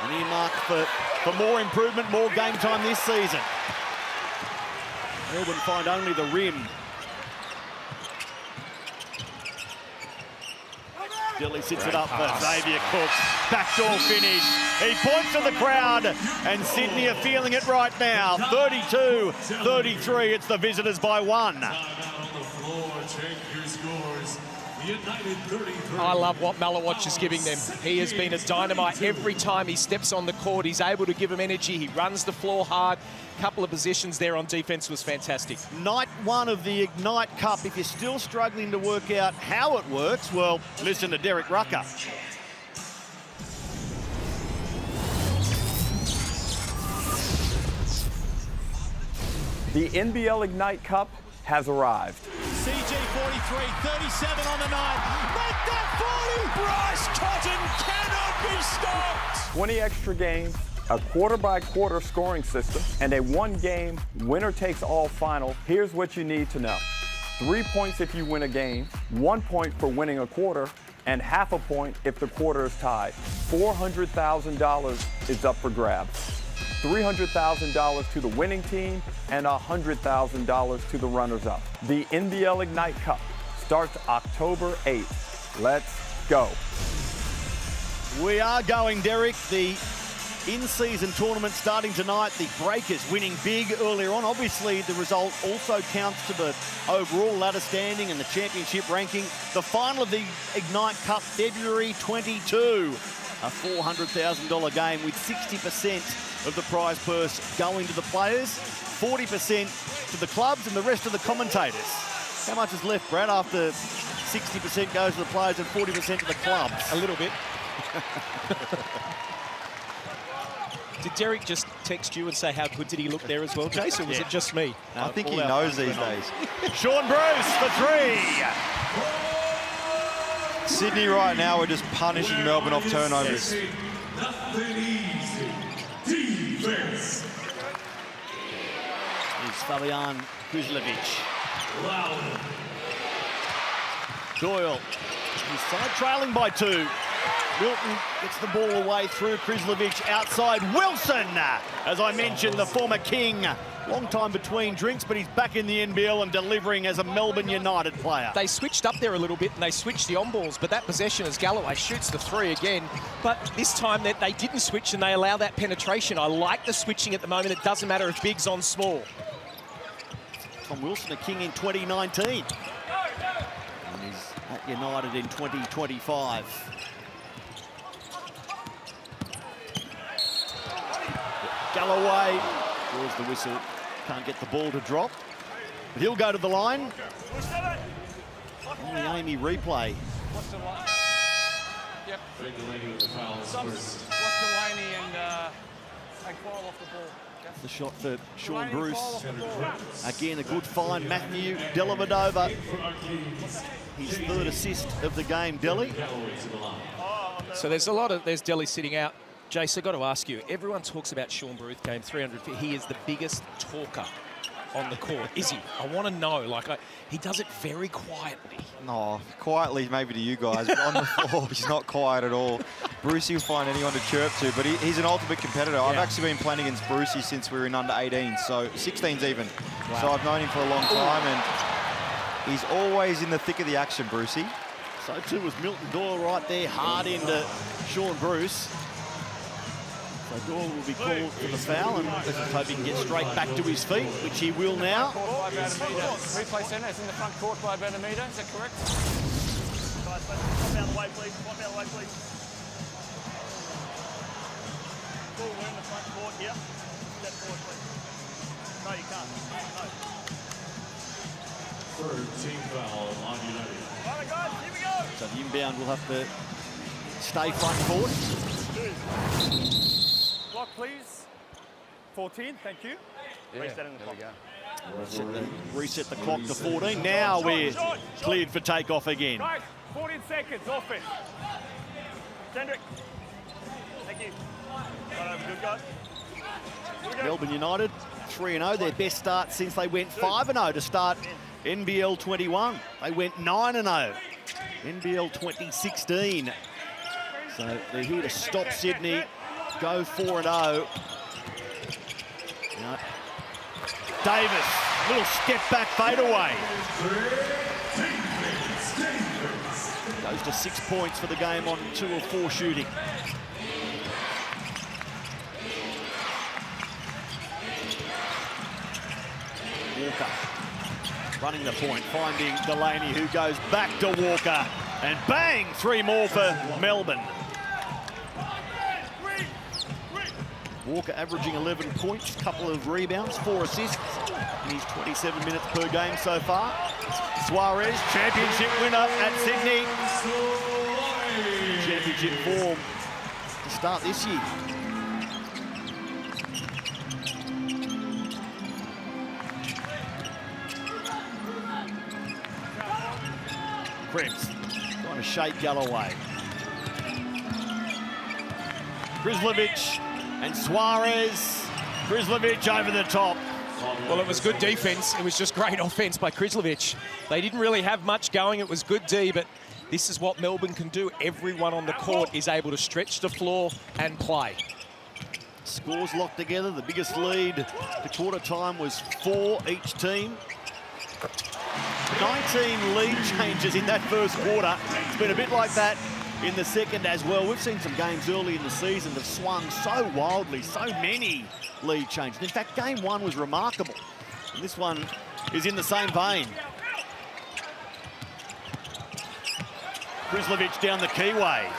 An earmark for more improvement, more game time this season. Melbourne find only the rim. Dilly sits it up for Xavier Cooks. Backdoor finish. He points to the crowd, and Sydney are feeling it right now. 32-33. It's the visitors by 1. I love what Malawatch is giving them. He has been a dynamite every time he steps on the court. He's able to give them energy. He runs the floor hard. Couple of positions there on defense was fantastic. Night 1 of the Ignite Cup. If you're still struggling to work out how it works, well, listen to Derek Rucker. The NBL Ignite Cup has arrived. CG 43, 37 on the night. Make that 40! Bryce Cotton cannot be stopped! 20 extra games, a quarter-by-quarter scoring system, and a 1-game winner-takes-all final. Here's what you need to know. 3 points if you win a game, 1 point for winning a quarter, and half a point if the quarter is tied. $400,000 is up for grabs. $300,000 to the winning team and $100,000 to the runners-up. The NBL Ignite Cup starts October 8th. Let's go. We are going, Derek. The in-season tournament starting tonight. The Breakers winning big earlier on. Obviously, the result also counts to the overall ladder standing and the championship ranking. The final of the Ignite Cup, February 22. A $400,000 game with 60% of the prize purse going to the players, 40% to the clubs and the rest of the commentators. How much is left, Brad, after 60% goes to the players and 40% to the clubs? A little bit. Did Derek just text you and say how good did he look there as well, Jace, or was it just me? I think he knows these days. Sean Bruce for three. Sydney right now are just punishing Melbourne off turnovers. Nothing easy. Defense. It's Fabian Kuzlevic. Wow. Doyle. He's side trailing by 2. Milton gets the ball away through Krizlovic outside Wilson. As I mentioned, the former King. Long time between drinks, but he's back in the NBL and delivering as a Melbourne United player. They switched up there a little bit and they switched the on-balls, but that possession as Galloway shoots the 3 again. But this time they didn't switch and they allow that penetration. I like the switching at the moment. It doesn't matter if big's on small. Tom Wilson, a King in 2019. And he's at United in 2025. Galloway draws the whistle. Can't get the ball to drop. But he'll go to the line. On the Amy replay. Yep. Greg Delaney with the foul. Watch Delaney and Coyle off the ball. The shot for Sean Delaney, Bruce. Coyle off the ball. Again, a good find. Matthew Dellavedova. His 3rd assist of the game, Delhi. So there's Delhi sitting out. Jace, I've got to ask you, everyone talks about Sean Bruce game 300 feet. He is the biggest talker on the court. Is he? I want to know. He does it very quietly. No, quietly maybe to you guys, but on the floor, he's not quiet at all. Brucey will find anyone to chirp to, but he's an ultimate competitor. Yeah. I've actually been playing against Brucey since we were in under 18, so 16s even. Wow. So I've known him for a long time, and he's always in the thick of the action, Brucey. So too was Milton Doyle right there, hard into Sean Bruce. So Doyle will be called for the foul, and let's just hope he can get straight back to his feet, which he will now. Replay centre is in the front court by about a metre, is that correct? Guys, pop out of the way, please. Pop out of the way, please. Cool, we're in the front court here. Step forward, please. No, you can't. No. 3rd team foul on United. All right, guys, here we go. So the inbound will have to stay front court. Block, please. 14, thank you. Yeah, Reset in the clock. Reset the clock to 14. Now we're cleared for takeoff again. Guys, 14 seconds, offense. Kendrick. Thank you. Right over, good guys. Melbourne United 3-0, their best start since they went 5-0 to start NBL 21. They went 9-0, NBL 2016. So they're here to stop Sydney, go 4-0. Davis, little step back fadeaway. Goes to 6 points for the game on 2 of 4 shooting. Walker running the point, finding Delaney, who goes back to Walker, and bang, 3 more for Melbourne. Walker averaging 11 points, couple of rebounds, 4 assists in his 27 minutes per game so far. Suarez, championship winner at Sydney. Championship form to start this year. Krebs trying to shake Galloway. Krizlovic and Suarez. Krizlovic over the top. Well, it was good defense. It was just great offense by Krizlovic. They didn't really have much going. It was good D, but This is what Melbourne can do. Everyone on the court is able to stretch the floor and play. Scores locked together. The biggest lead to quarter time was 4 each team. 19 lead changes in that first quarter. It's been a bit like that in the second as well. We've seen some games early in the season that have swung so wildly, so many lead changes. In fact, game one was remarkable. And this one is in the same vein. Krislovic down the keyway.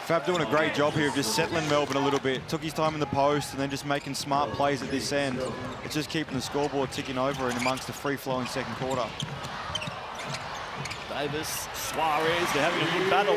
Fab doing a great job here of just settling Melbourne a little bit. Took his time in the post and then just making smart plays at this end. It's just keeping the scoreboard ticking over and amongst the free-flowing second quarter. Davis, Suarez, they're having a good battle.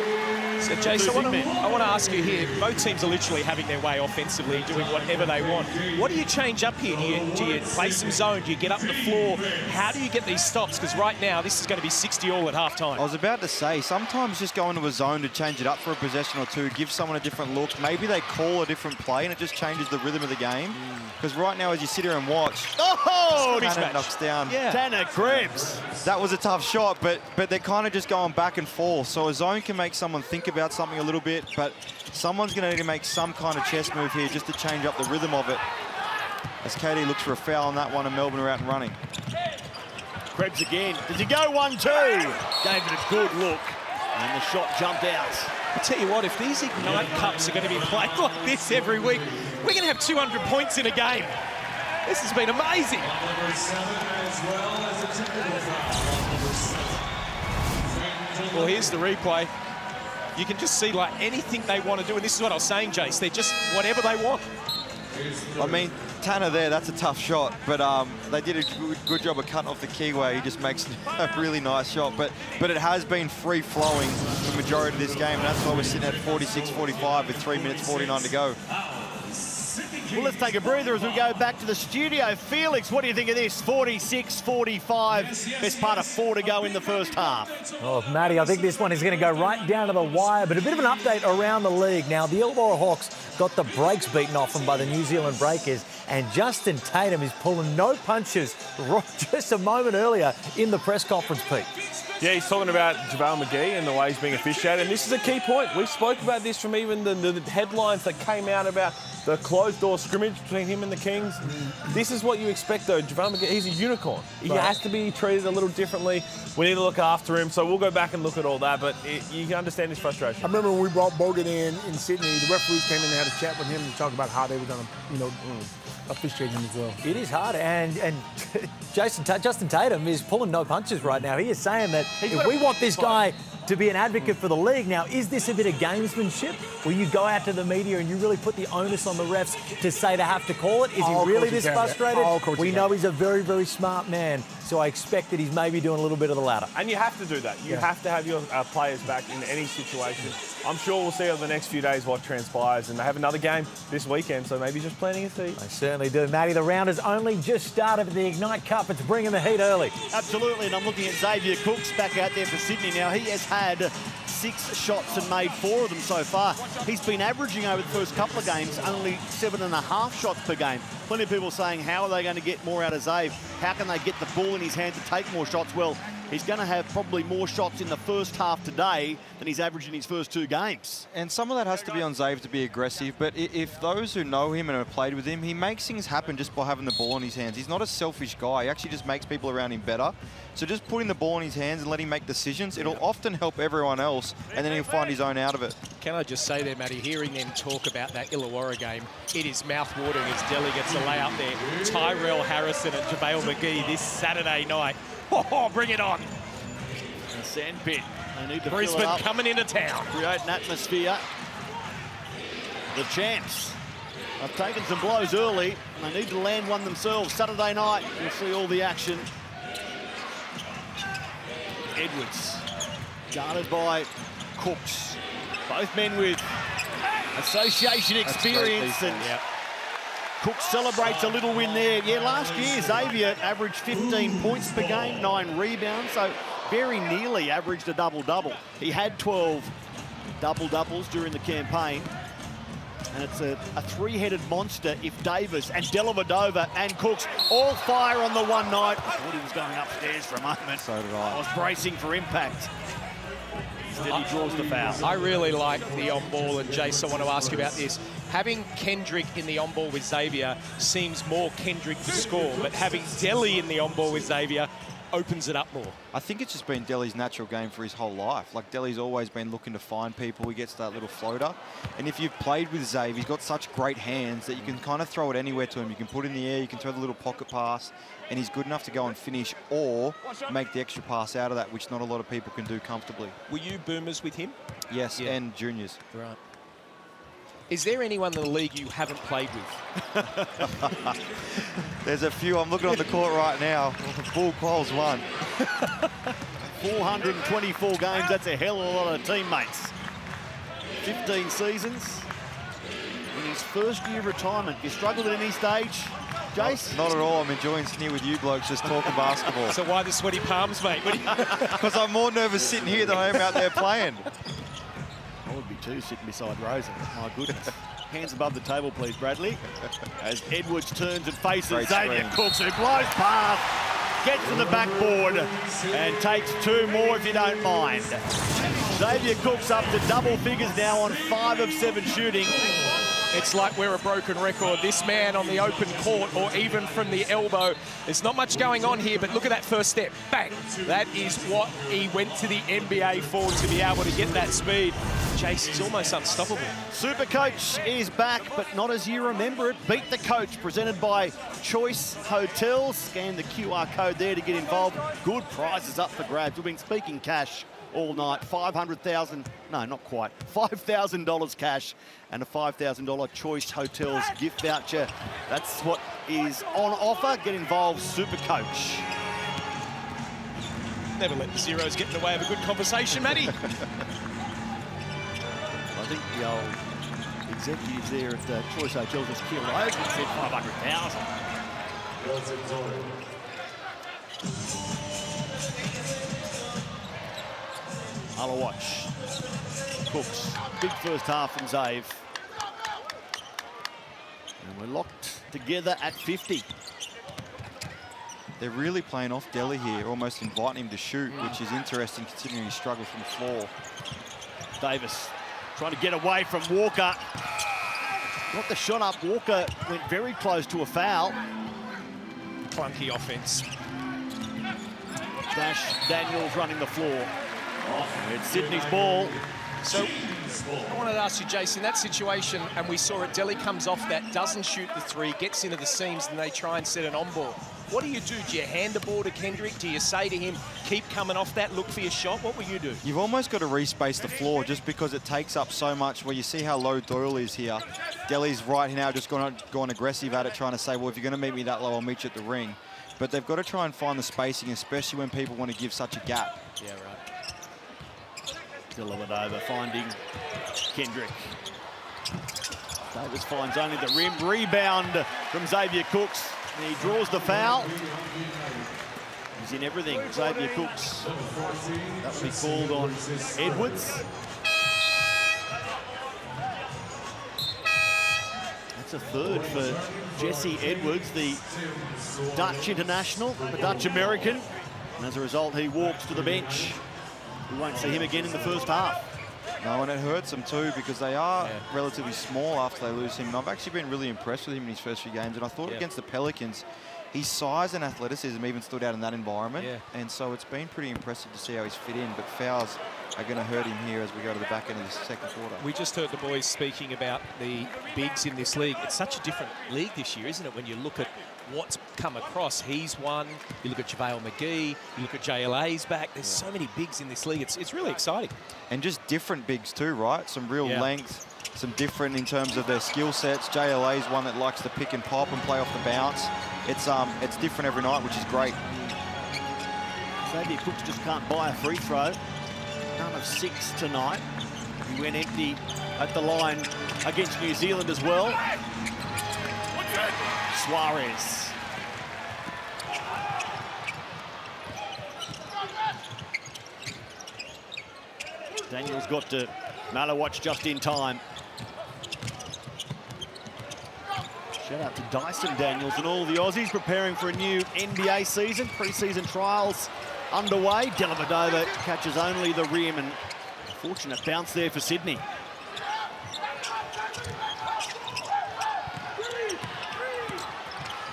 So, Jace, I want to ask you here, both teams are literally having their way offensively, doing whatever they want. What do you change up here? Do you play some zone? Do you get up the floor? How do you get these stops? Because right now, this is going to be 60-all at halftime. I was about to say, sometimes just go into a zone to change it up for a possession or two, give someone a different look. Maybe they call a different play and it just changes the rhythm of the game. Because right now, as you sit here and watch, Tanner knocks down. Tanner Krebs. That was a tough shot, but they're kind of just going back and forth. So a zone can make someone think about something a little bit, but someone's going to need to make some kind of chess move here just to change up the rhythm of it. As KD looks for a foul on that one, and Melbourne are out and running. Krebs again. Does he go 1-2? Gave it a good look, and the shot jumped out. I tell you what, if these Ignite Cups are going to be played like this every week, we're going to have 200 points in a game. This has been amazing. Well, here's the replay. You can just see, like, anything they want to do, and this is what I was saying, Jace, they're just whatever they want. I mean, Tanner there, that's a tough shot, but they did a good job of cutting off the keyway. He just makes a really nice shot, but it has been free-flowing the majority of this game, and that's why we're sitting at 46-45 with 3 minutes 49 to go. Well, let's take a breather as we go back to the studio. Felix, what do you think of this? 46-45, best part of 4 to go in the first half. Oh, Matty, I think this one is going to go right down to the wire, but a bit of an update around the league. Now, the Illawarra Hawks got the brakes beaten off them by the New Zealand Breakers, and Justin Tatum is pulling no punches just a moment earlier in the press conference, Pete. Yeah, he's talking about JaVale McGee and the way he's being officiated, and this is a key point. We spoke about this from even the headlines that came out about the closed-door scrimmage between him and the Kings. This is what you expect, though. JaVale McGee, he's a unicorn. He has to be treated a little differently. We need to look after him, so we'll go back and look at all that, but you can understand his frustration. I remember when we brought Bogut in Sydney, the referees came in and had a chat with him to talk about how they were going to, officiate him as well. It is hard, and Justin Tatum is pulling no punches right now. He is saying that if we want this guy to be an advocate for the league. Now, is this a bit of gamesmanship where you go out to the media and you really put the onus on the refs to say they have to call it? Is he really this frustrated? We know he's a very, very smart man, so I expect that he's maybe doing a little bit of the latter. And you have to do that. You have to have your players back in any situation. I'm sure we'll see over the next few days what transpires, and they have another game this weekend, so maybe just planting a seed. They certainly do. Matty, the round has only just started for the Ignite Cup. It's bringing the heat early. Absolutely, and I'm looking at Xavier Cooks back out there for Sydney now. He has had 6 shots and made 4 of them so far. He's been averaging over the first couple of games only 7.5 shots per game. Plenty of people saying, how are they going to get more out of Xavier? How can they get the ball in his hand to take more shots? Well, he's going to have probably more shots in the first half today than he's averaged in his first 2 games. And some of that has to be on Xavier to be aggressive, but if those who know him and have played with him, he makes things happen just by having the ball in his hands. He's not a selfish guy. He actually just makes people around him better. So just putting the ball in his hands and letting him make decisions, it'll often help everyone else, and then he'll find his own out of it. Can I just say there, Matty, hearing them talk about that Illawarra game, it is mouth-watering as Delhi gets a layup there. Tyrell Harrison and JaVale McGee this Saturday night. Oh, bring it on. The sandpit. They need to Brisbane fill it up, coming into town. create an atmosphere. The champs have taken some blows early, and they need to land one themselves. Saturday night, we'll see all the action. Edwards, guarded by Cooks. Both men with association experience, and Cooks celebrates a little win there. Yeah, last year Xavier averaged 15 points per game, 9 rebounds, so very nearly averaged a double-double. He had 12 double-doubles during the campaign, and it's a 3-headed monster if Davis and Dellavedova and Cooks all fire on the one night. I thought he was going upstairs for a moment. So did I. I was bracing for impact. and he draws the foul. I really like the on-ball, and Jace, I want to ask about this. Having Kendrick in the on-ball with Xavier seems more Kendrick to score, but having Delhi in the on-ball with Xavier opens it up more. I think it's just been Delhi's natural game for his whole life. Like, Delhi's always been looking to find people. He gets that little floater. And if you've played with Xavier, he's got such great hands that you can kind of throw it anywhere to him. You can put it in the air, you can throw the little pocket pass, and he's good enough to go and finish or make the extra pass out of that, which not a lot of people can do comfortably. Were you boomers with him? Yes, Yeah. and juniors. Right. Is there anyone in the league you haven't played with? There's a few. I'm looking on the court right now. Bull Qualls one. 424 games, that's a hell of a lot of teammates. 15 seasons. In his first year of retirement, you struggled at any stage, Jace? Not at all. I'm enjoying sitting here with you blokes just talking basketball. So why the sweaty palms, mate? Because I'm more nervous sitting here than I am out there playing. I would be too, sitting beside Rosen. My goodness. Hands above the table, please, Bradley. As Edwards turns and faces Great Xavier screen. Cooks, who blows past, gets to the backboard, and takes 2 more if you don't mind. Xavier Cooks up to double figures now on 5 of 7 shooting. It's like we're a broken record. This man on the open court, or even from the elbow, there's not much going on here, but look at that first step. Bang! That is what he went to the NBA for, to be able to get that speed. Chase is almost unstoppable. Super Coach is back, but not as you remember it. Beat the Coach, presented by Choice Hotels. Scan the QR code there to get involved. Good prizes up for grabs. We've been speaking cash all night. $500,000, no, not quite, $5,000 cash and a $5,000 Choice Hotels gift voucher. That's what is on offer. Get involved, Super Coach. Never let the zeros get in the way of a good conversation, Matty. I think the old executives there at the Choice Hotels just killed over and said 500,000. I'll watch. Cooks, big first half from Zave. And we're locked together at 50. They're really playing off Delhi here, almost inviting him to shoot, which is interesting considering he struggled from the floor. Davis trying to get away from Walker. Got the shot up. Walker went very close to a foul. Clunky offense. Dash Daniels running the floor. It's Sydney's ball. So I wanted to ask you, Jason, that situation, and we saw it, Delhi comes off that, doesn't shoot the three, gets into the seams, and they try and set an on-ball. What do you do? Do you hand the ball to Kendrick? Do you say to him, keep coming off that, look for your shot? What will you do? You've almost got to respace the floor just because it takes up so much. Well, you see how low Doyle is here. Delhi's right now just gone aggressive at it, trying to say, well, if you're going to meet me that low, I'll meet you at the ring. But they've got to try and find the spacing, especially when people want to give such a gap. Yeah, right. Dellavedova finding Kendrick. Davis finds only the rim. Rebound from Xavier Cooks. He draws the foul. He's in everything. Xavier Cooks. That will be called on Edwards. That's a third for Jesse Edwards, the Dutch international, the Dutch American. And as a result, he walks to the bench. We won't see him again in the first half. No, and it hurts them too because they are relatively small after they lose him. And I've actually been really impressed with him in his first few games. And I thought against the Pelicans, his size and athleticism even stood out in that environment. And so it's been pretty impressive to see how he's fit in. But fouls are going to hurt him here as we go to the back end of the second quarter. We just heard the boys speaking about the bigs in this league. It's such a different league this year, isn't it, when you look at what's come across. He's one. You look at JaVale McGee. You look at JLA's back. There's so many bigs in this league. It's really exciting. And just different bigs too, right? Some real length, some different in terms of their skill sets. JLA's one that likes to pick and pop and play off the bounce. It's different every night, which is great. Xavier Cooks just can't buy a free throw. None of 6 tonight. He went empty at the line against New Zealand as well. Suarez. Daniels got to Malawatch just in time. Shout out to Dyson Daniels and all the Aussies preparing for a new NBA season. Pre-season trials underway. Dellavedova catches only the rim and Fortunate bounce there for Sydney.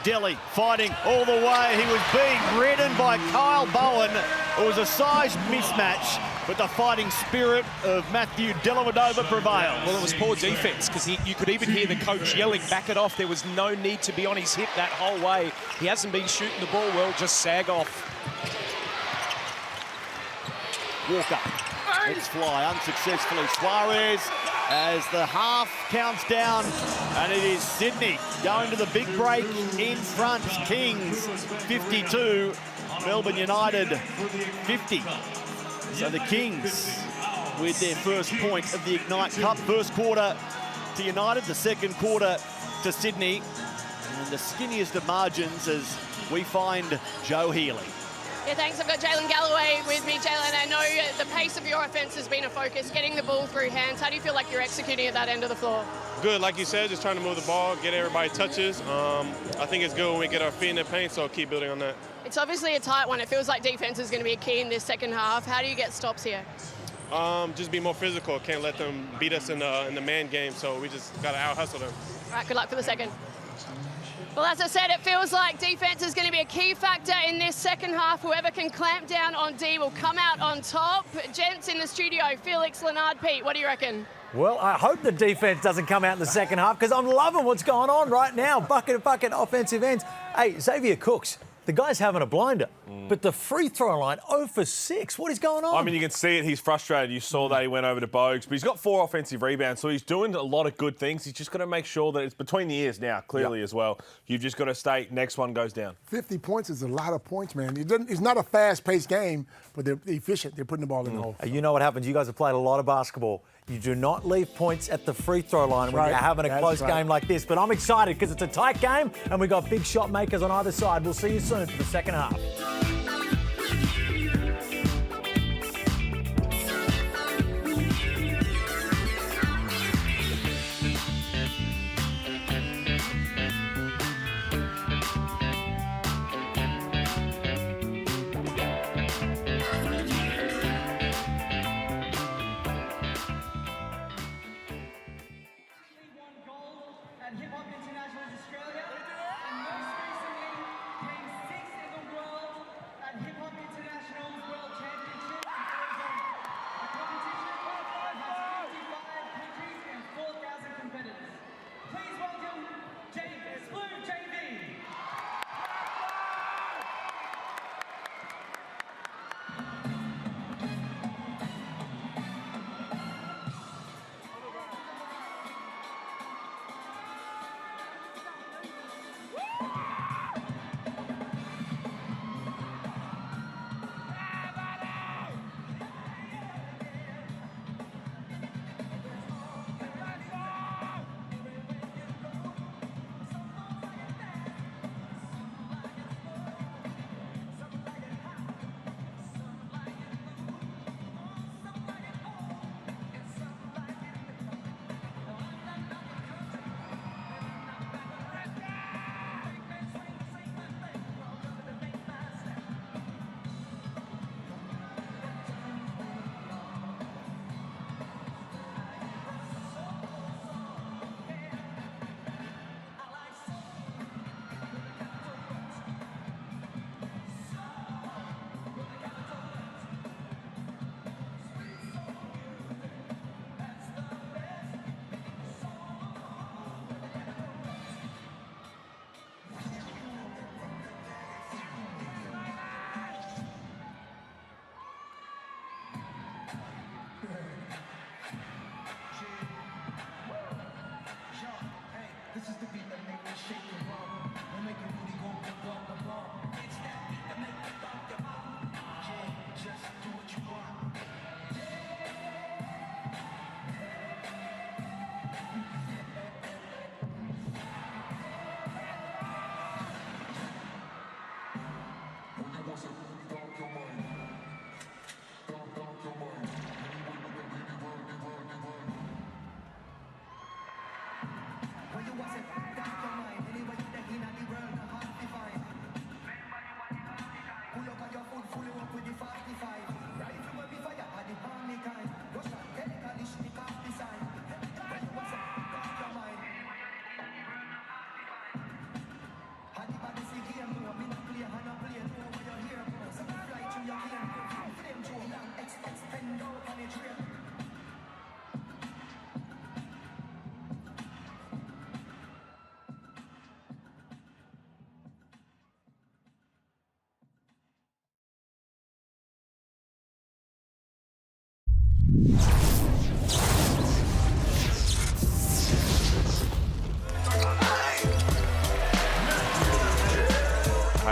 Delhi fighting all the way. He was being ridden by Kyle Bowen. It was a size mismatch, but the fighting spirit of Matthew Dellavedova prevailed. Well, it was poor defence because you could even hear the coach yelling, back it off. There was no need to be on his hip that whole way. He hasn't been shooting the ball well, just sag off. Walker, let's fly unsuccessfully. Suarez as the half counts down, and it is Sydney going to the big break in front. Kings 52, Melbourne United 50. So the Kings with their first point of the Ignite Cup. First quarter to United, the second quarter to Sydney. And the skinniest of margins as we find Joe Healy. Yeah, thanks. I've got Jalen Galloway with me. Jalen, I know the pace of your offense has been a focus, getting the ball through hands. How do you feel like you're executing at that end of the floor? Good, like you said, just trying to move the ball, get everybody touches. I think it's good when we get our feet in the paint, so I'll keep building on that. It's obviously a tight one. It feels like defense is going to be a key in this second half. How do you get stops here? Just be more physical. Can't let them beat us in the man game, so we just got to out-hustle them. All right, good luck for the second. Well, as I said, it feels like defense is going to be a key factor in this second half. Whoever can clamp down on D will come out on top. Gents in the studio, Felix, Leonard, Pete, what do you reckon? Well, I hope the defense doesn't come out in the second half because I'm loving what's going on right now. Bucket offensive ends. Hey, Xavier Cooks, the guy's having a blinder. But the free throw line, 0 for 6. What is going on? I mean, you can see it. He's frustrated. You saw that he went over to Bogues, but he's got 4 offensive rebounds, so he's doing a lot of good things. He's just got to make sure that it's between the ears now, clearly as well. You've just got to stay, next one goes down. 50 points is a lot of points, man. It's not a fast-paced game, but they're efficient. They're putting the ball in the hole. You know what happens? You guys have played a lot of basketball. You do not leave points at the free throw line when you're having a close game like this. But I'm excited because it's a tight game and we've got big shot makers on either side. We'll see you soon for the second half.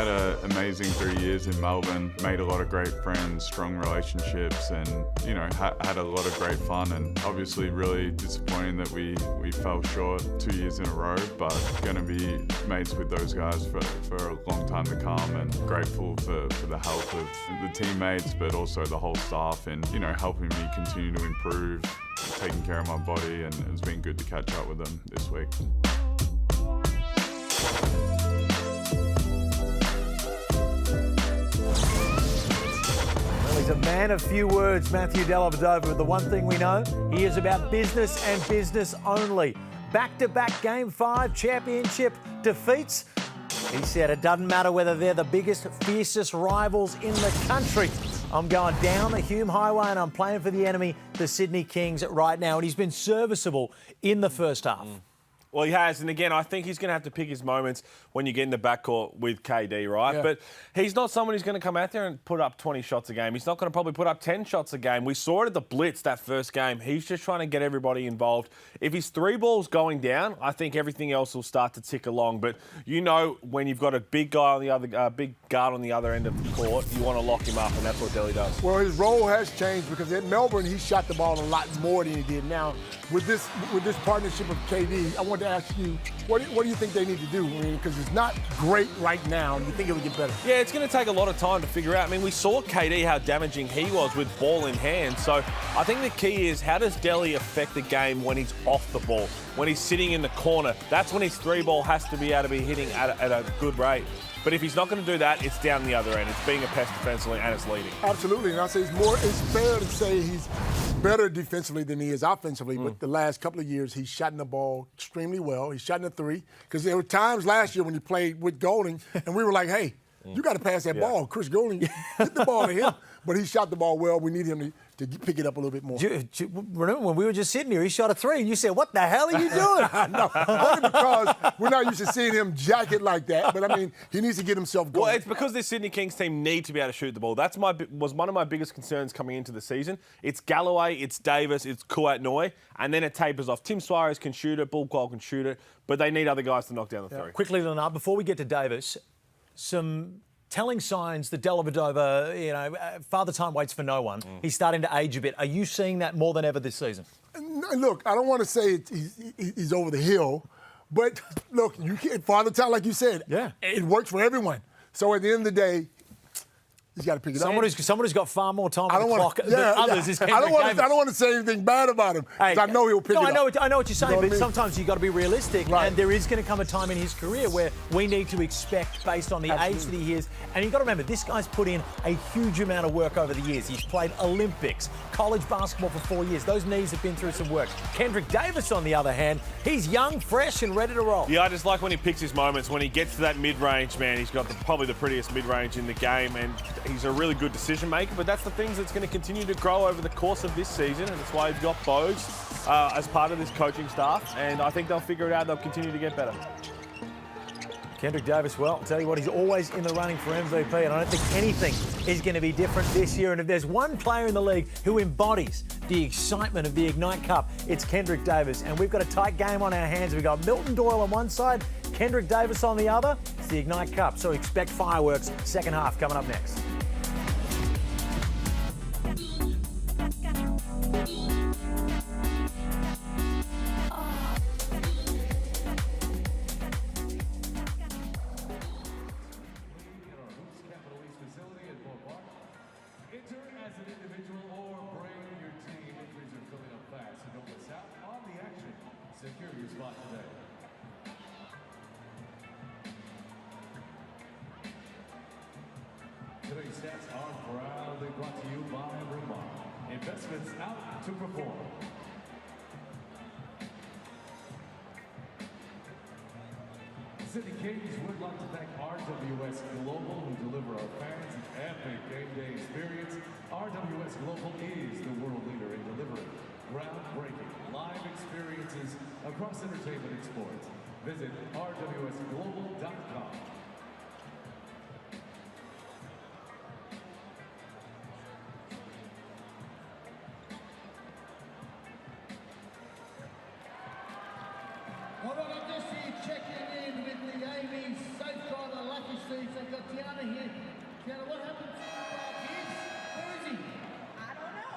had an amazing 3 years in Melbourne, made a lot of great friends, strong relationships, and had a lot of great fun. And obviously really disappointing that we fell short 2 years in a row, but going to be mates with those guys for a long time to come, and grateful for the help of the teammates, but also the whole staff, and helping me continue to improve, taking care of my body, and it's been good to catch up with them this week. He's a man of few words, Matthew Dellavedova, but the one thing we know, he is about business and business only. Back-to-back Game 5 championship defeats. He said it doesn't matter whether they're the biggest, fiercest rivals in the country. I'm going down the Hume Highway and I'm playing for the enemy, the Sydney Kings, right now. And he's been serviceable in the first half. Well, he has, and again, I think he's going to have to pick his moments when you get in the backcourt with KD, right? Yeah. But he's not someone who's going to come out there and put up 20 shots a game. He's not going to probably put up 10 shots a game. We saw it at the Blitz that first game. He's just trying to get everybody involved. If his three ball's going down, I think everything else will start to tick along. But when you've got a big guy on the other, big guard on the other end of the court, you want to lock him up, and that's what Delly does. Well, his role has changed because at Melbourne he shot the ball a lot more than he did now. With this partnership of KD, I wanted to ask you, what do you think they need to do? I mean, because it's not great right now. You think it'll get better? Yeah, it's going to take a lot of time to figure out. I mean, we saw KD how damaging he was with ball in hand. So I think the key is, how does Delly affect the game when he's off the ball, when he's sitting in the corner? That's when his three ball has to be able to be hitting at a good rate. But if he's not going to do that, it's down the other end. It's being a pest defensively, and it's leading. Absolutely, and I say it's fair to say he's better defensively than he is offensively. But the last couple of years, he's shot in the ball extremely well. He's shot in the three. Because there were times last year when he played with Golding, and we were like, hey, you got to pass that ball. Chris Golding, get the ball to him. But he shot the ball well. We need him to pick it up a little bit more. Remember when we were just sitting here, he shot a three, and you said, what the hell are you doing? No, only because we're not used to seeing him jack it like that. But, I mean, he needs to get himself going. Well, it's because this Sydney Kings team need to be able to shoot the ball. That was one of my biggest concerns coming into the season. It's Galloway, it's Davis, it's Kouat-Noi, and then it tapers off. Tim Suarez can shoot it, Bull Cole can shoot it, but they need other guys to knock down the three. Quickly, Leonard, before we get to Davis, some telling signs that Dellavedova, Father Time waits for no one. He's starting to age a bit. Are you seeing that more than ever this season? Look, I don't want to say he's over the hill, but look, you can't, Father Time, like you said, it works for everyone. So at the end of the day, he's got to pick it up. Someone who's got far more time on the clock than others is Kendrick Davis. I don't want to say anything bad about him, because I know he'll pick it up. I know what you're saying, You know what I but mean? sometimes you've got to be realistic, and there is going to come a time in his career where we need to expect, based on the age that he is, and you've got to remember, this guy's put in a huge amount of work over the years. He's played Olympics, college basketball for 4 years. Those knees have been through some work. Kendrick Davis, on the other hand, he's young, fresh, and ready to roll. Yeah, I just like when he picks his moments. When he gets to that mid-range, man, he's got probably the prettiest mid-range in the game, and he's a really good decision maker, but that's the things that's going to continue to grow over the course of this season, and that's why you've got Bose as part of this coaching staff, and I think they'll figure it out. They'll continue to get better. Kendrick Davis, well, I'll tell you what, he's always in the running for MVP, and I don't think anything is going to be different this year. And if there's one player in the league who embodies the excitement of the Ignite Cup, it's Kendrick Davis. And we've got a tight game on our hands. We've got Milton Doyle on one side, Kendrick Davis on the other. It's the Ignite Cup, so expect fireworks. Second half coming up next. Secure your spot today. Today's stats are proudly brought to you by Vermont. Investments out to perform. Sydney Kings would like to thank RWS Global, who deliver our fans an epic game day experience. RWS Global is the world leader in delivering groundbreaking live experiences across entertainment and sports. Visit rwsglobal.com. All right, I just see you checking in with the Amy Safeguard and Lucky seats. I've got Tiana here. Tiana, what happened to Piers? Where is he? I don't know.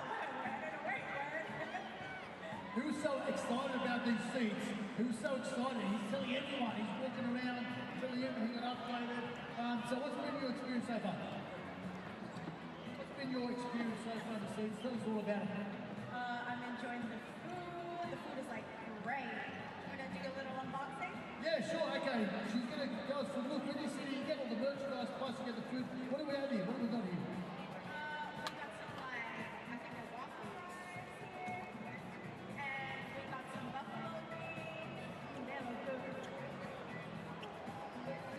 Who's so excited about these seats? Who's so excited? He's telling everyone. He's walking around, telling everyone he got upgraded. So what's been your experience so far? What's been your experience so far in the seats? Tell us all about it. I'm enjoying the food. The food is like great. You want to do a little unboxing? Yeah, sure, okay. She's going to go through. Look, when you sit here, you get all the merchandise, plus you get the food. What do we have here? What have we got here? We got some like, I think they're waffles. And we got some buffalo wings. They look good.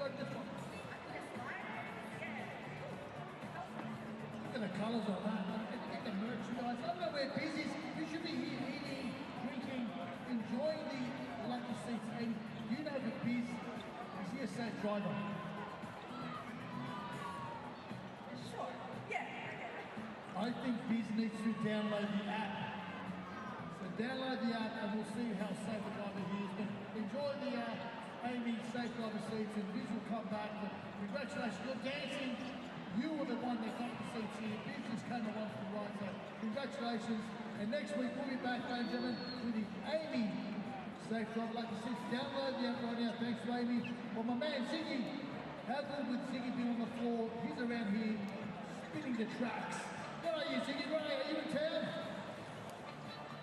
Like this one. This one? Yeah. Look at the colours on that. Get the merchandise. I don't know where Biz is. You should be here eating, drinking, enjoying the lucky seats. And you know that Biz is he a safe driver? Sure. Yeah. I think Biz needs to download the app. So download the app and we'll see how safe a driver he is. But enjoy the Amy safe driver seats and Biz will come back. But congratulations, you're dancing. You were the one that got the seats here. Biz just came along for the ride. So congratulations. And next week we'll be back, ladies and gentlemen, with the Amy safe driver lucky seats. Download the app right now. Thanks to Amy. Well, my man Ziggy, how good would Ziggy be on the floor? He's around here spinning the tracks. Where are you, Ziggy? Where are you in town?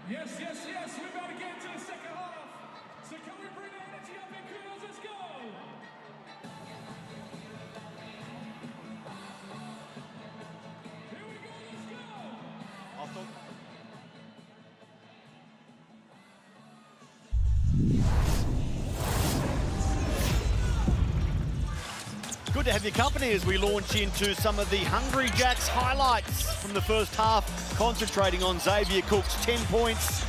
Yes, yes, yes. We're about to get into the second half. So can we bring the energy up in girls? Let's go. Here we go. Let's go. Awesome. Good to have your company as we launch into some of the Hungry Jacks highlights from the first half, concentrating on Xavier Cook's 10 points,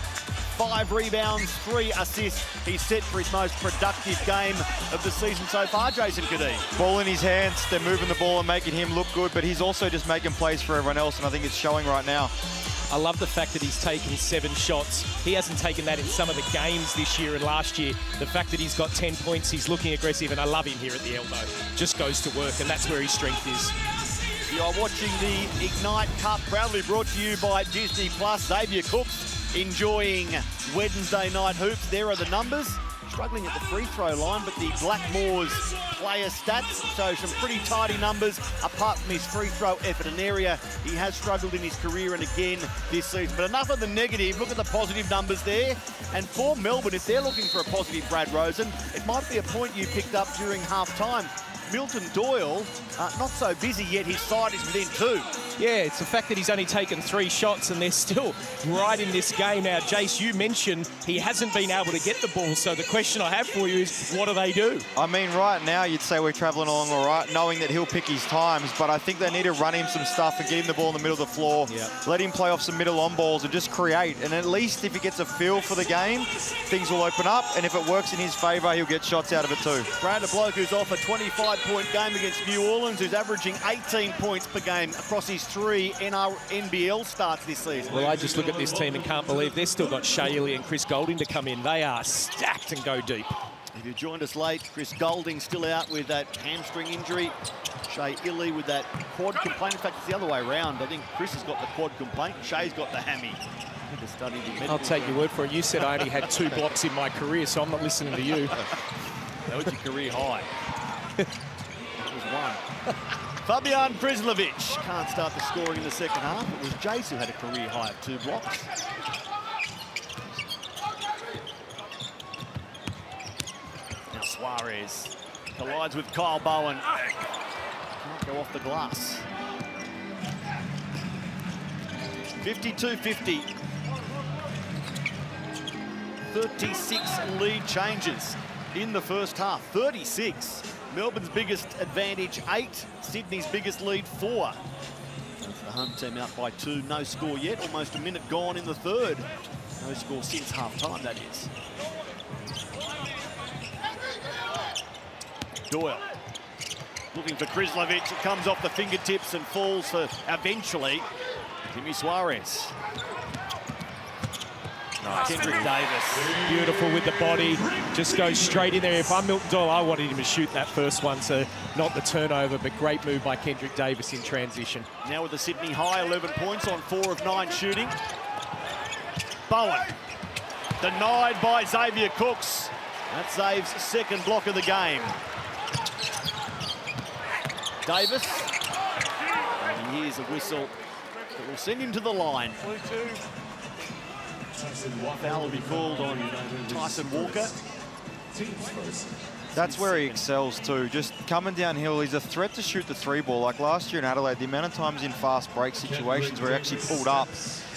5 rebounds, 3 assists. He's set for his most productive game of the season so far, Jason Kadee. Ball in his hands, they're moving the ball and making him look good, but he's also just making plays for everyone else, and I think it's showing right now. I love the fact that he's taken 7 shots. He hasn't taken that in some of the games this year and last year. The fact that he's got 10 points, he's looking aggressive, and I love him here at the elbow. Just goes to work, and that's where his strength is. You are watching the Ignite Cup, proudly brought to you by Disney+. Xavier Cooks enjoying Wednesday night hoops. There are the numbers. Struggling at the free throw line, but the Blackmores player stats show some pretty tidy numbers apart from his free throw effort, an area he has struggled in his career and again this season. But enough of the negative, look at the positive numbers there. And for Melbourne, if they're looking for a positive Brad Rosen, it might be a point you picked up during half-time. Milton Doyle, not so busy yet, his side is within 2. Yeah, it's the fact that he's only taken 3 shots and they're still right in this game. Now, Jace, you mentioned he hasn't been able to get the ball, so the question I have for you is, what do they do? I mean, right now, you'd say we're travelling along all right, knowing that he'll pick his times, but I think they need to run him some stuff and get him the ball in the middle of the floor. Yep. Let him play off some middle on balls and just create. And at least if he gets a feel for the game, things will open up, and if it works in his favour, he'll get shots out of it too. Brad, a bloke who's off a 25-point game against New Orleans, who's averaging 18 points per game across his 3 NBL starts this season. Well, I just look at this team and can't believe they've still got Shea Illy and Chris Golding to come in. They are stacked and go deep. If you joined us late, Chris Golding still out with that hamstring injury. Shea Illy with that quad complaint. In fact, it's the other way around. I think Chris has got the quad complaint. Shea's got the hammy. I'll take your word for it. You said I only had 2 blocks in my career, so I'm not listening to you. That was your career high. That was 1. Fabian Prislovic can't start the scoring in the second half. It was Jace who had a career high of 2 blocks. Now Suarez collides with Kyle Bowen. Can't go off the glass. 52-50. 36 lead changes in the first half. 36. Melbourne's biggest advantage 8, Sydney's biggest lead 4. That's the home team out by 2, no score yet, almost a minute gone in the third. No score since half-time, that is. Doyle looking for Krislovic, it comes off the fingertips and falls for, eventually, Jimmy Suarez. Nice. Kendrick Davis. Beautiful with the body. Just goes straight in there. If I'm Milton Doyle, I wanted him to shoot that first one, so not the turnover, but great move by Kendrick Davis in transition. Now with the Sydney High, 11 points on 4 of 9 shooting. Bowen. Denied by Xavier Cooks. That's Zave's second block of the game. Davis. And he hears a whistle that will send him to the line. Foul will be called on Tyson Walker. That's where he excels too. Just coming downhill, he's a threat to shoot the 3-ball. Like last year in Adelaide, the amount of times in fast break situations where he actually pulled up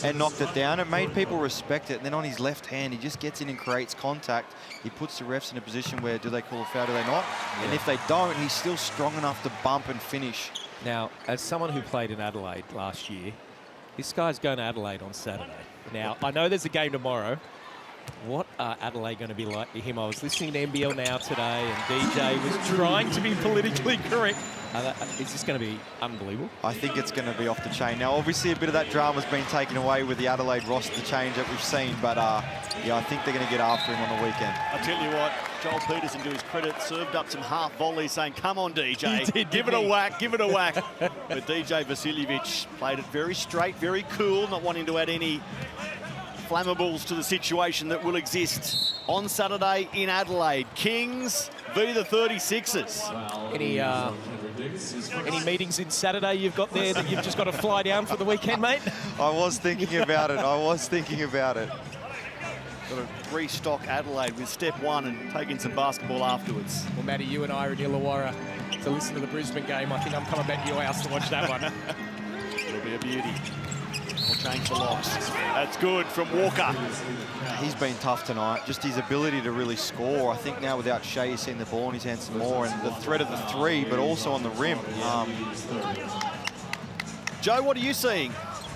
and knocked it down, it made people respect it. And then on his left hand, he just gets in and creates contact. He puts the refs in a position where, do they call a foul, do they not? Yeah. And if they don't, he's still strong enough to bump and finish. Now, as someone who played in Adelaide last year, this guy's going to Adelaide on Saturday. Now, I know there's a game tomorrow. What are Adelaide going to be like to him? I was listening to NBL Now today, and DJ was trying to be politically correct. Is this going to be unbelievable? I think it's going to be off the chain. Now, obviously, a bit of that drama's been taken away with the Adelaide roster change that we've seen, but yeah, I think they're going to get after him on the weekend. I tell you what, Joel Peterson, to his credit, served up some half volleys saying, come on, DJ, give it a whack, give it a whack. But DJ Vasiljevic played it very straight, very cool, not wanting to add any flammables to the situation that will exist on Saturday in Adelaide. Kings v the 36ers. Any meetings in Saturday you've got there that you've just got to fly down for the weekend, mate? I was thinking about it. I was thinking about it. Got to restock Adelaide with step 1 and taking some basketball afterwards. Well, Matty, you and I are in Illawarra to listen to the Brisbane game. I think I'm coming back to your house to watch that one. It'll be a beauty. We'll change the locks. That's good from Walker. He's been tough tonight. Just his ability to really score. I think now without Shea, he's seen the ball in his hands some more, and the threat of the 3, but also on the rim. Joe, what are you seeing?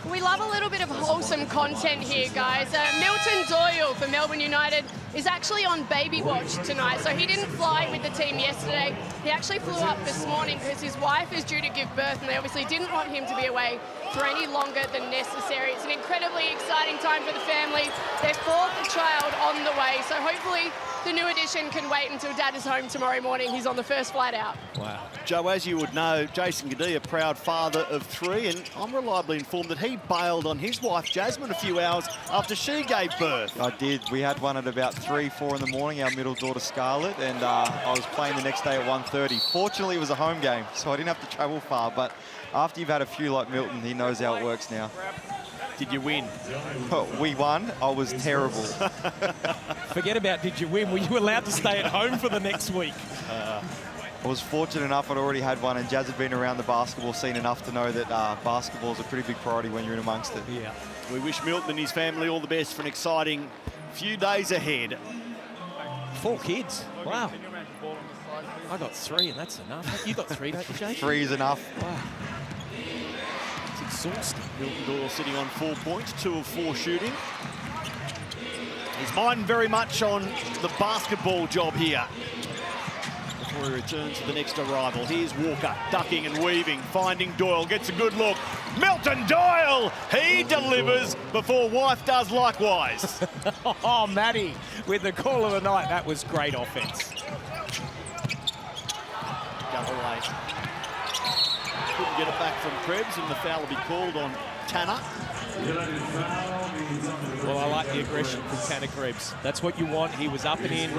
We love a little bit of wholesome content here, guys. Milton Doyle for Melbourne United is actually on baby watch tonight. So he didn't fly with the team yesterday. He actually flew up this morning because his wife is due to give birth, and they obviously didn't want him to be away for any longer than necessary. It's an incredibly exciting time for the family. Their 4th child on the way. So hopefully the new addition can wait until Dad is home tomorrow morning. He's on the first flight out. Wow. Joe, as you would know, Jason Gadee, a proud father of 3, and I'm reliably informed that he bailed on his wife, Jasmine, a few hours after she gave birth. I did. We had one at about 3, 4 in the morning, our middle daughter, Scarlett, and I was playing the next day at 1:30. Fortunately, it was a home game, so I didn't have to travel far, but after you've had a few like Milton, he knows how it works now. Did you win? We won. I was terrible. Forget about did you win. Were you allowed to stay at home for the next week? I was fortunate enough I'd already had one, and Jazz had been around the basketball scene enough to know that basketball is a pretty big priority when you're in amongst it. Yeah. We wish Milton and his family all the best for an exciting few days ahead. 4 kids. Wow. I got 3, and that's enough. You got 3, don't you, Jake? 3 is enough. Wow. Exhausting. Milton Doyle sitting on 4 points, 2 of 4 shooting. His mind very much on the basketball job here before he returns to the next arrival. Here's Walker ducking and weaving, finding Doyle, gets a good look. Milton Doyle, he delivers before wife does likewise. Oh, Matty, with the call of the night, that was great offense. Galloway couldn't get it back from Krebs, and the foul will be called on Tanner. Well, I like the aggression from Tanner Krebs. That's what you want. He was up and in,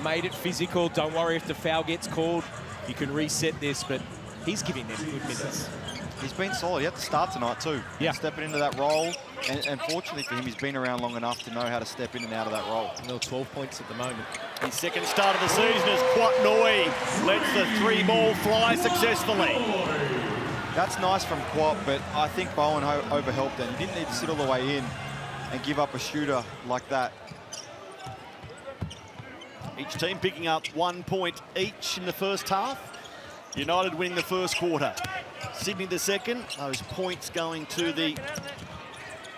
made it physical. Don't worry if the foul gets called. You can reset this, but he's giving them good minutes. He's been solid. He had to start tonight too. Yeah. Stepping into that role, and fortunately for him, he's been around long enough to know how to step in and out of that role. Well, 12 points at the moment. His second start of the season as Kwatnoi lets the 3-ball fly successfully. That's nice from Kwat, but I think Bowen overhelped him. He didn't need to sit all the way in and give up a shooter like that. Each team picking up 1 point each in the first half. United winning the first quarter. Sydney the second. Those points going to the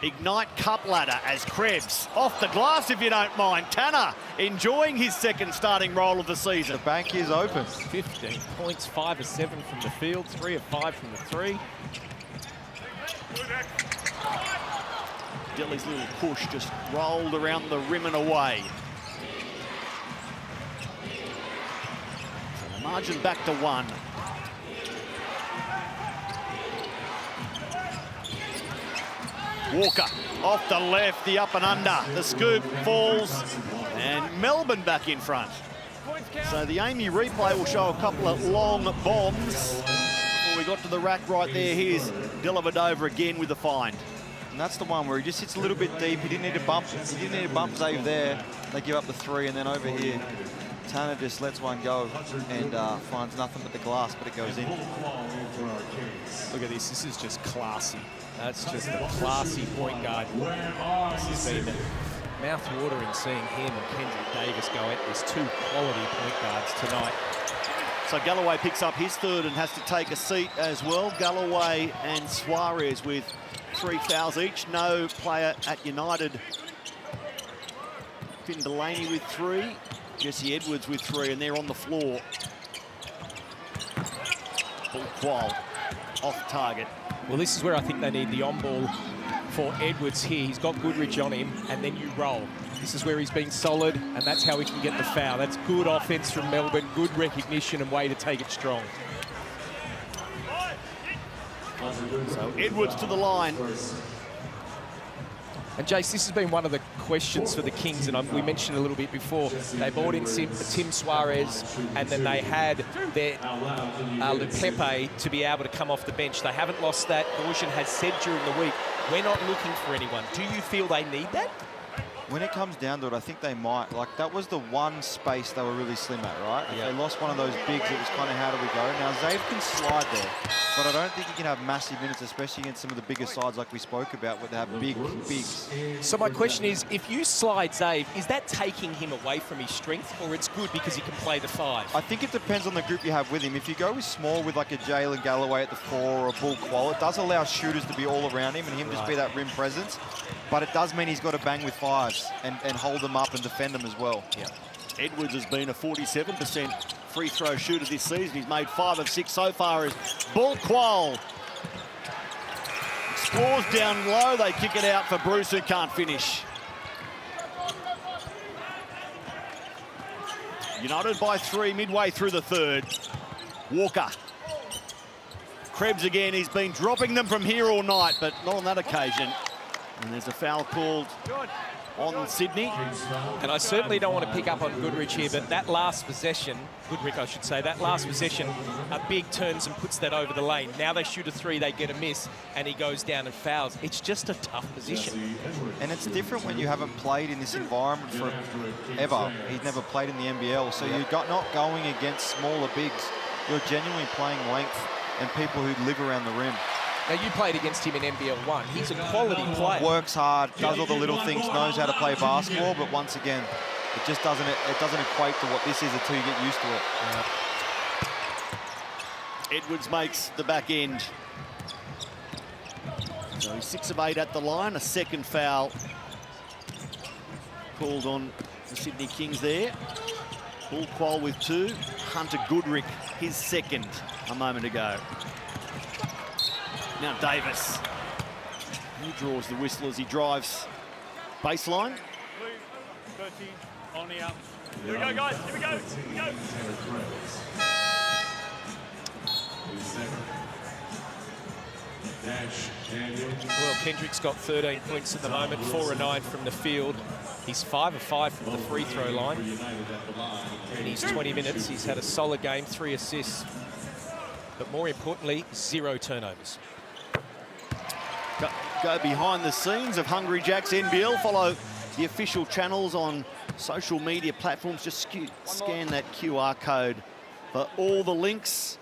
Ignite Cup ladder as Krebs off the glass, if you don't mind. Tanner enjoying his second starting role of the season. The bank is open. 15 points, 5 of 7 from the field, 3 of 5 from the 3. Delhi's little push just rolled around the rim and away. So the margin back to 1. Walker off the left, the up and under. The scoop falls, and Melbourne back in front. So the Amy replay will show a couple of long bombs. Before we got to the rack right there, here's Dellavedova again with the find. And that's the one where he just hits a little bit deep. He didn't need to bump. He didn't need to bump Zave there. They give up the 3, and then over here, Tanner just lets one go and finds nothing but the glass, but it goes in. Look at this. This is just classy. That's just a classy point guard. This has been mouth-watering seeing him and Kendrick Davis go at this. 2 quality point guards tonight. So Galloway picks up his 3rd and has to take a seat as well. Galloway and Suarez with 3 fouls each. No player at United. Finn Delaney with 3. Jesse Edwards with 3, and they're on the floor. Ball Qual off target. Well, this is where I think they need the on-ball for Edwards here. He's got Goodrich on him, and then you roll. This is where he's been solid, and that's how he can get the foul. That's good offense from Melbourne, good recognition and way to take it strong. So Edwards to the line. And Jace, this has been one of the questions for the Kings, and we mentioned a little bit before. They brought in Tim Suarez, and then they had their Lepepe to be able to come off the bench. They haven't lost that. Gorgian has said during the week, we're not looking for anyone. Do you feel they need that? When it comes down to it, I think they might. Like, that was the one space they were really slim at, right? If they lost one of those bigs, it was kind of how do we go? Now, Zave can slide there, but I don't think he can have massive minutes, especially against some of the bigger sides like we spoke about, where they have big bigs. So my question is, if you slide Zave, is that taking him away from his strength, or it's good because he can play the 5? I think it depends on the group you have with him. If you go with small with like a Jalen Galloway at the 4 or a Bull Qual, it does allow shooters to be all around him and him just be that rim presence. But it does mean he's got to bang with 5s and hold them up and defend them as well. Yeah. Edwards has been a 47% free throw shooter this season. He's made 5 of 6 so far as Bull Qual. Scores down low. They kick it out for Bruce, who can't finish. United by 3 midway through the 3rd. Walker. Krebs again. He's been dropping them from here all night, but not on that occasion. And there's a foul called on Sydney. And I certainly don't want to pick up on Goodrich here, but that last possession, Goodrich I should say, that last possession, a big turns and puts that over the lane. Now they shoot a 3, they get a miss, and he goes down and fouls. It's just a tough position. And it's different when you haven't played in this environment forever. He's never played in the NBL, so you're not going against smaller bigs. You're genuinely playing length and people who live around the rim. Now, you played against him in NBL 1. He's a quality player. Works hard, does all the little things, knows how to play basketball, but once again, it just doesn't equate to what this is until you get used to it. Edwards makes the back end. So he's 6 of 8 at the line. A 2nd foul called on the Sydney Kings there. Bull Qual with 2. Hunter Goodrich, his 2nd a moment ago. Now Davis. He draws the whistle as he drives baseline. 30 on the out. Here we go, guys. Here we go. Here we go. Well, Kendrick's got 13 points at the moment, 4 of 9 from the field. He's 5 of 5 from the free throw line. In his 20 minutes, he's had a solid game, 3 assists. But more importantly, 0 turnovers. Go behind the scenes of Hungry Jack's NBL. Follow the official channels on social media platforms. Just scan that QR code for all the links.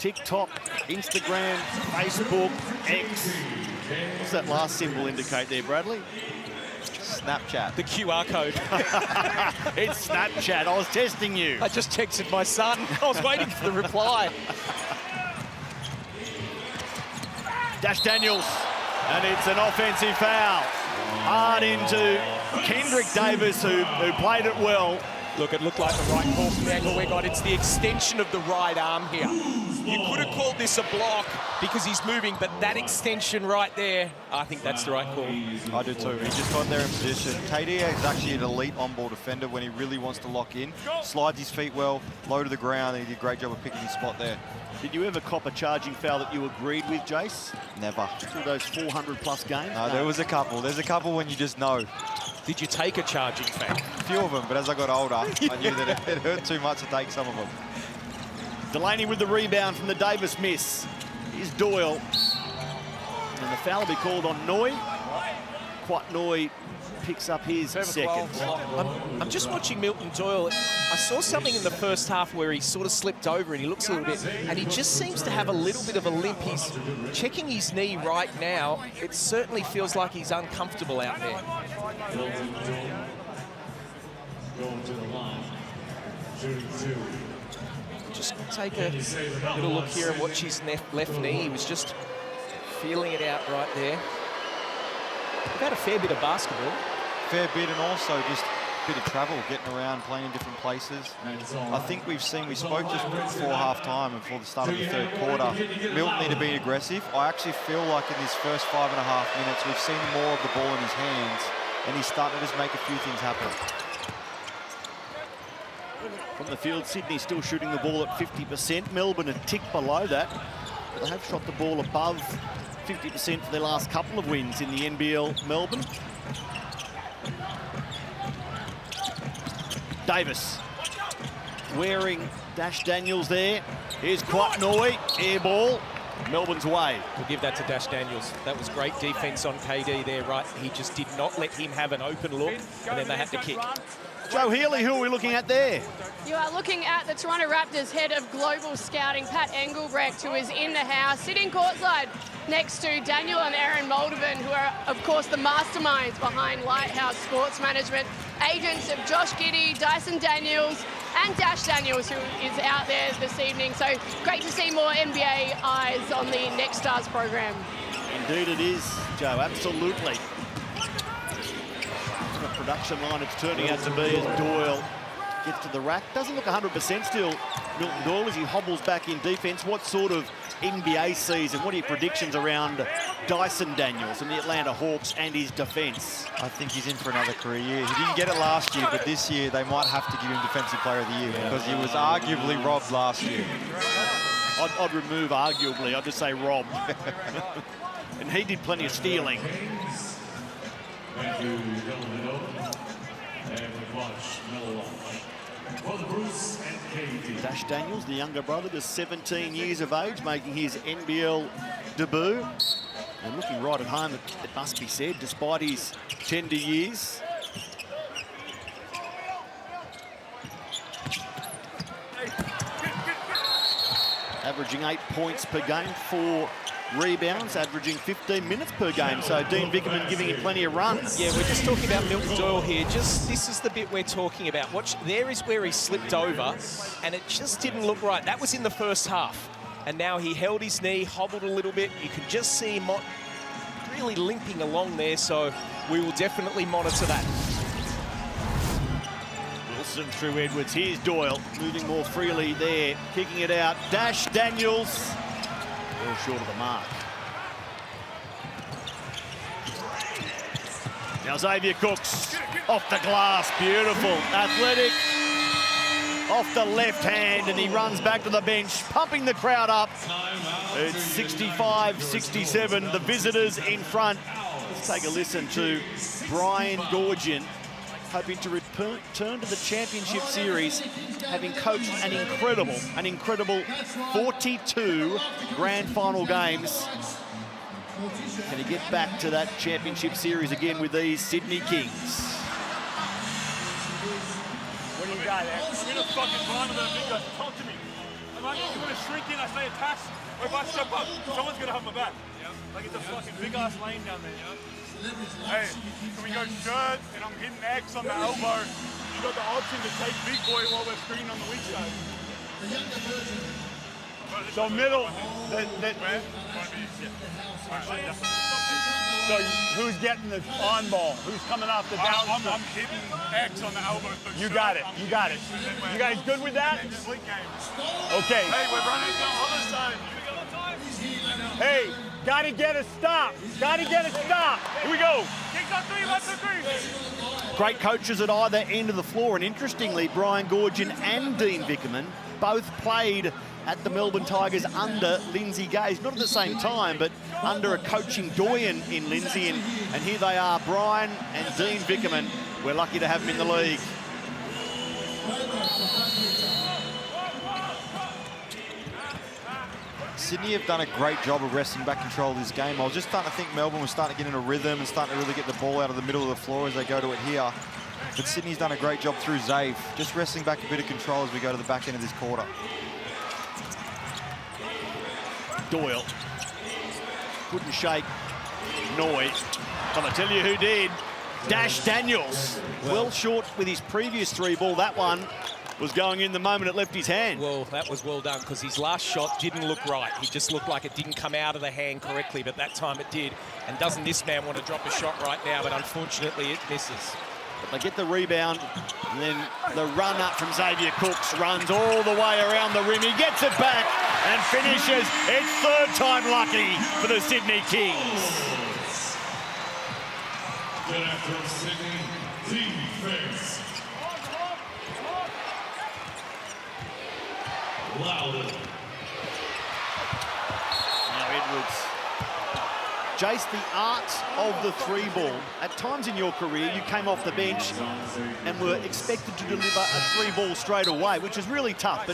TikTok, Instagram, Facebook, X. What's that last symbol indicate there, Bradley? Snapchat. The QR code. It's Snapchat. I was testing you. I just texted my son. I was waiting for the reply. Dash Daniels, and it's an offensive foul. Hard into Kendrick Davis, who played it well. Look, it looked like the right call from Angle. It's the extension of the right arm here. You could have called this a block because he's moving, but that extension right there, I think that's the right call. I do too. He just got there in position. KD is actually an elite on-ball defender when he really wants to lock in. Slides his feet well, low to the ground, and he did a great job of picking his spot there. Did you ever cop a charging foul that you agreed with, Jace? Never. Through those 400-plus games? No, there was a couple. There's a couple when you just know. Did you take a charging foul? A few of them, but as I got older, I knew that it hurt too much to take some of them. Delaney with the rebound from the Davis miss. Here's Doyle. And the foul will be called on Noy. Noy picks up his second. I'm just watching Milton Doyle. I saw something in the first half where he sort of slipped over and he looks a little bit, and he just seems to have a little bit of a limp. He's checking his knee right now. It certainly feels like he's uncomfortable out there. Going to the line. Shooting 2. Just take a little look here and watch his left knee. He was just feeling it out right there. We've had a fair bit of basketball. Fair bit, and also just a bit of travel, getting around, playing in different places. I think we spoke just before half-time and before the start of the third quarter, Milton need to be aggressive. I actually feel like in this first 5.5 minutes, we've seen more of the ball in his hands, and he's starting to just make a few things happen. From the field, Sydney still shooting the ball at 50%. Melbourne a tick below that. But they have shot the ball above 50% for their last couple of wins in the NBL Melbourne. Davis wearing Dash Daniels there. Here's Kwatnoy, air ball. Melbourne's way. We'll give that to Dash Daniels. That was great defense on KD there, right? He just did not let him have an open look, and then they had to kick. Joe Healy, who are we looking at there? You are looking at the Toronto Raptors head of global scouting, Pat Engelbrecht, who is in the house, sitting courtside next to Daniel and Aaron Moldovan, who are, of course, the masterminds behind Lighthouse Sports Management, agents of Josh Giddey, Dyson Daniels, and Dash Daniels, who is out there this evening. So great to see more NBA eyes on the Next Stars program. Indeed it is, Joe, absolutely. The production line it's turning out to be as Doyle gets to the rack. Doesn't look 100% still, Milton Doyle, as he hobbles back in defense. What sort of NBA season, what are your predictions around Dyson Daniels and the Atlanta Hawks and his defense? I think he's in for another career year. He didn't get it last year, but this year they might have to give him Defensive Player of the Year because he was arguably robbed last year. I'd remove arguably, I'd just say robbed. And he did plenty of stealing. Thank you, and watch Melo. Well, Bruce and KD. Dash Daniels, the younger brother, just 17 years of age, making his NBL debut. And looking right at home, it must be said, despite his tender years. Averaging 8 points per game, 4 rebounds, averaging 15 minutes per game. So Dean Vickerman giving him plenty of runs. Yeah, we're just talking about Milton Doyle here. This is the bit we're talking about. Watch, there is where he slipped over, and it just didn't look right. That was in the first half. And now he held his knee, hobbled a little bit. You can just see him really limping along there, so we will definitely monitor that. Wilson through Edwards. Here's Doyle, moving more freely there, kicking it out. Dash Daniels. Well short of the mark. Now Xavier Cooks off the glass, beautiful, athletic, off the left hand, and he runs back to the bench, pumping the crowd up. It's 65-67, the visitors in front. Let's take a listen to Brian Goorjian, hoping to return to the championship series, having coached an incredible 42 grand final games. Can he get back to that championship series again with these Sydney Kings? What do you got, man? I'm in a fucking blind with them big guys. Talk to me. I'm gonna shrink in, I stay attached, or if I step up, someone's gonna have my back. Like it's a fucking big ass lane down there, Hey, can we go shirt and I'm hitting X on the elbow? You got the option to take big boy while we're screening on the weak side. So middle, so who's getting the on ball? Who's coming off the down? I'm hitting X on the elbow. You got it. You got it. You guys good with that? Okay. Hey, we're running the other side. Hey, gotta get a stop. Gotta get a stop. Here we go. Kings on 3, 1, 2, 3. Great coaches at either end of the floor, and interestingly, Brian Goorjian and Dean Vickerman both played at the Melbourne Tigers under Lindsay Gaze, not at the same time, but under a coaching doyen in Lindsay, and here they are, Brian and Dean Vickerman. We're lucky to have them in the league. Sydney have done a great job of wresting back control of this game. I was just starting to think Melbourne was starting to get in a rhythm and starting to really get the ball out of the middle of the floor as they go to it here. But Sydney's done a great job through Zave, just wrestling back a bit of control as we go to the back end of this quarter. Doyle couldn't shake Noy, but I tell you who did. Dash Daniels, well short with his previous 3 ball. That one was going in the moment it left his hand. Well, that was well done because his last shot didn't look right. He just looked like it didn't come out of the hand correctly, but that time it did. And doesn't this man want to drop a shot right now, but unfortunately it misses. But they get the rebound, and then the run up from Xavier Cooks runs all the way around the rim. He gets it back and finishes. It's 3rd time lucky for the Sydney Kings. Good after Sydney defense. Loudon. Now Edwards. Jace, the art of the 3 ball. At times in your career, you came off the bench and were expected to deliver a 3 ball straight away, which is really tough.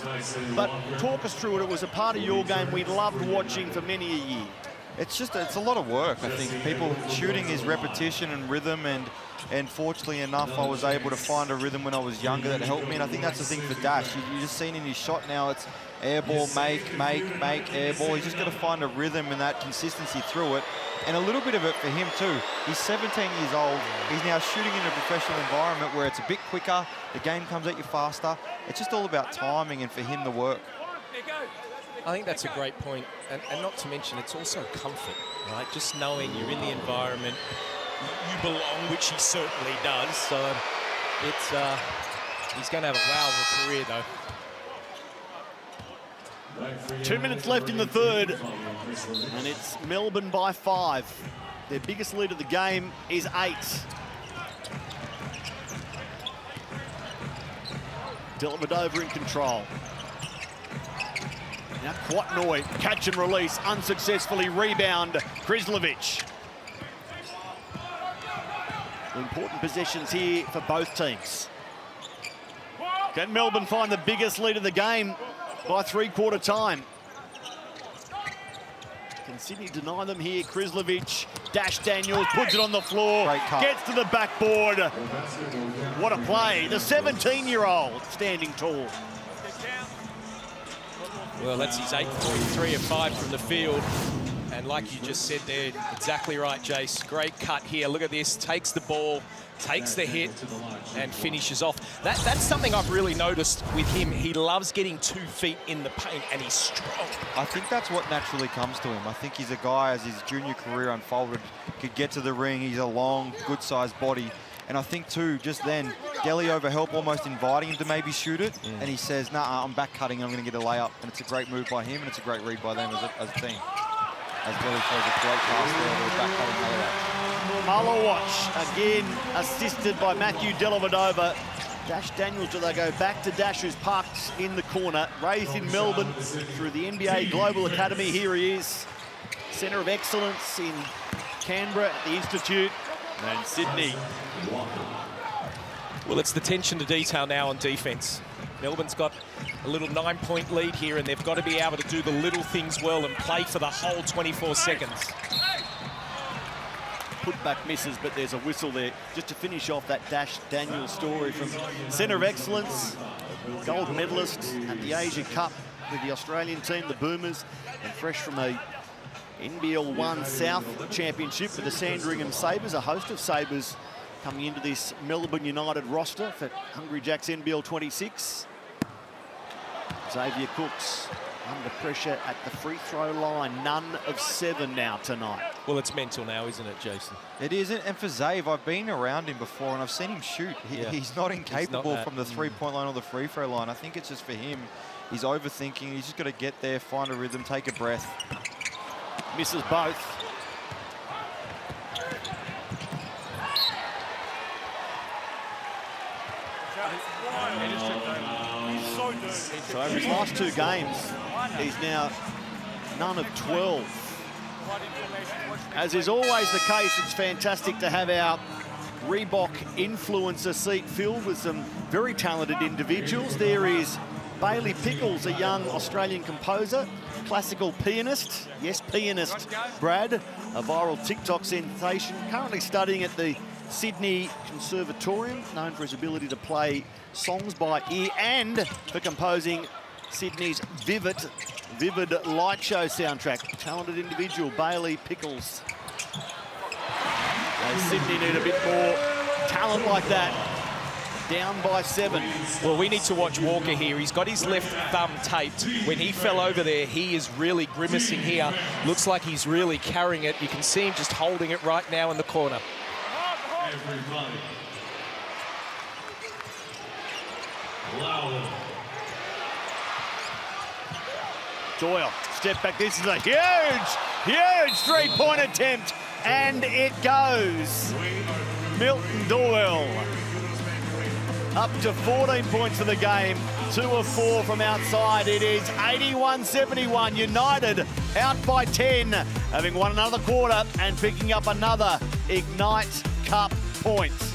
But talk us through it. It was a part of your game we loved watching for many a year. It's a lot of work, I think. People shooting is repetition and rhythm, and fortunately enough, I was able to find a rhythm when I was younger that helped me, and I think that's the thing for Dash. You just seen in his shot now, it's air ball, make, air ball. He's just got to find a rhythm and that consistency through it, and a little bit of it for him too. He's 17 years old. He's now shooting in a professional environment where it's a bit quicker, the game comes at you faster. It's just all about timing and for him to work. I think that's a great point, and not to mention it's also comfort, right? Just knowing you're in the environment, you belong, which he certainly does. So it's he's going to have a wow of a career, though. 2 minutes left in the 3rd, and it's Melbourne by 5. Their biggest lead of the game is 8. Dellavedova in control. Now Kwatnoy, catch and release, unsuccessfully rebound, Krislovic. Important possessions here for both teams. Can Melbourne find the biggest lead of the game by 3/4 time? Can Sydney deny them here? Krislovic, Dash Daniels, puts it on the floor, gets to the backboard. What a play, the 17-year-old standing tall. Well, that's his 8th point, 3 of 5 from the field. And like you just said there, exactly right, Jace. Great cut here. Look at this. Takes the ball, takes the hit, and finishes off. That's something I've really noticed with him. He loves getting 2 feet in the paint, and he's strong. I think that's what naturally comes to him. I think he's a guy, as his junior career unfolded, could get to the ring. He's a long, good-sized body. And I think, too, just then, Delhi overhelp, almost inviting him to maybe shoot it. And he says, nah, I'm back cutting, I'm going to get a layup. And it's a great move by him, and it's a great read by them as a team. As Delhi throws a great pass there to a back cutting layup. Malawatch, again, assisted by Matthew Dellavedova. Dash Daniels, do they go back to Dash, who's parked in the corner. Raised in Melbourne through the NBA Global Academy. Here he is. Centre of Excellence in Canberra at the Institute. And Sydney. Well, it's the attention to detail now on defence. Melbourne's got a little 9-point lead here, and they've got to be able to do the little things well and play for the whole 24 seconds. Putback misses, but there's a whistle there. Just to finish off that Dash Daniels story from Centre of Excellence, gold medalist at the Asia Cup with the Australian team, the Boomers, and fresh from a NBL 1 South Championship for the Sandringham Sabres, a host of Sabres coming into this Melbourne United roster for Hungry Jacks NBL 26. Xavier Cooks under pressure at the free throw line. None of 7 now tonight. Well, it's mental now, isn't it, Jason? It isn't. And for Zave, I've been around him before and I've seen him shoot. He's not incapable from the three-point line or the free throw line. I think it's just for him. He's overthinking. He's just got to get there, find a rhythm, take a breath. Misses both. So over his last 2 games, he's now none of 12. As is always the case, it's fantastic to have our Reebok influencer seat filled with some very talented individuals. There is Bailey Pickles, a young Australian composer, classical pianist. Yes, pianist Brad, a viral TikTok sensation, currently studying at the Sydney Conservatorium, known for his ability to play songs by ear and for composing Sydney's vivid light show soundtrack. Talented individual, Bailey Pickles. Sydney need a bit more talent like that. Down by 7. Well, we need to watch Walker here. He's got his left thumb taped. When he fell over there, he is really grimacing here. Looks like he's really carrying it. You can see him just holding it right now in the corner. Everybody. Doyle, step back. This is a huge three-point attempt. And it goes. Milton Doyle up to 14 points for the game. 2 of 4 from outside. It is 81-71. United out by 10, having won another quarter and picking up another Ignite Cup points.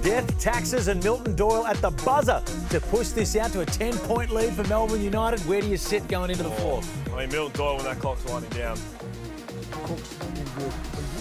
Death, taxes and Milton Doyle at the buzzer to push this out to a 10-point lead for Melbourne United. Where do you sit going into the fourth? I mean, Milton Doyle when that clock's winding down.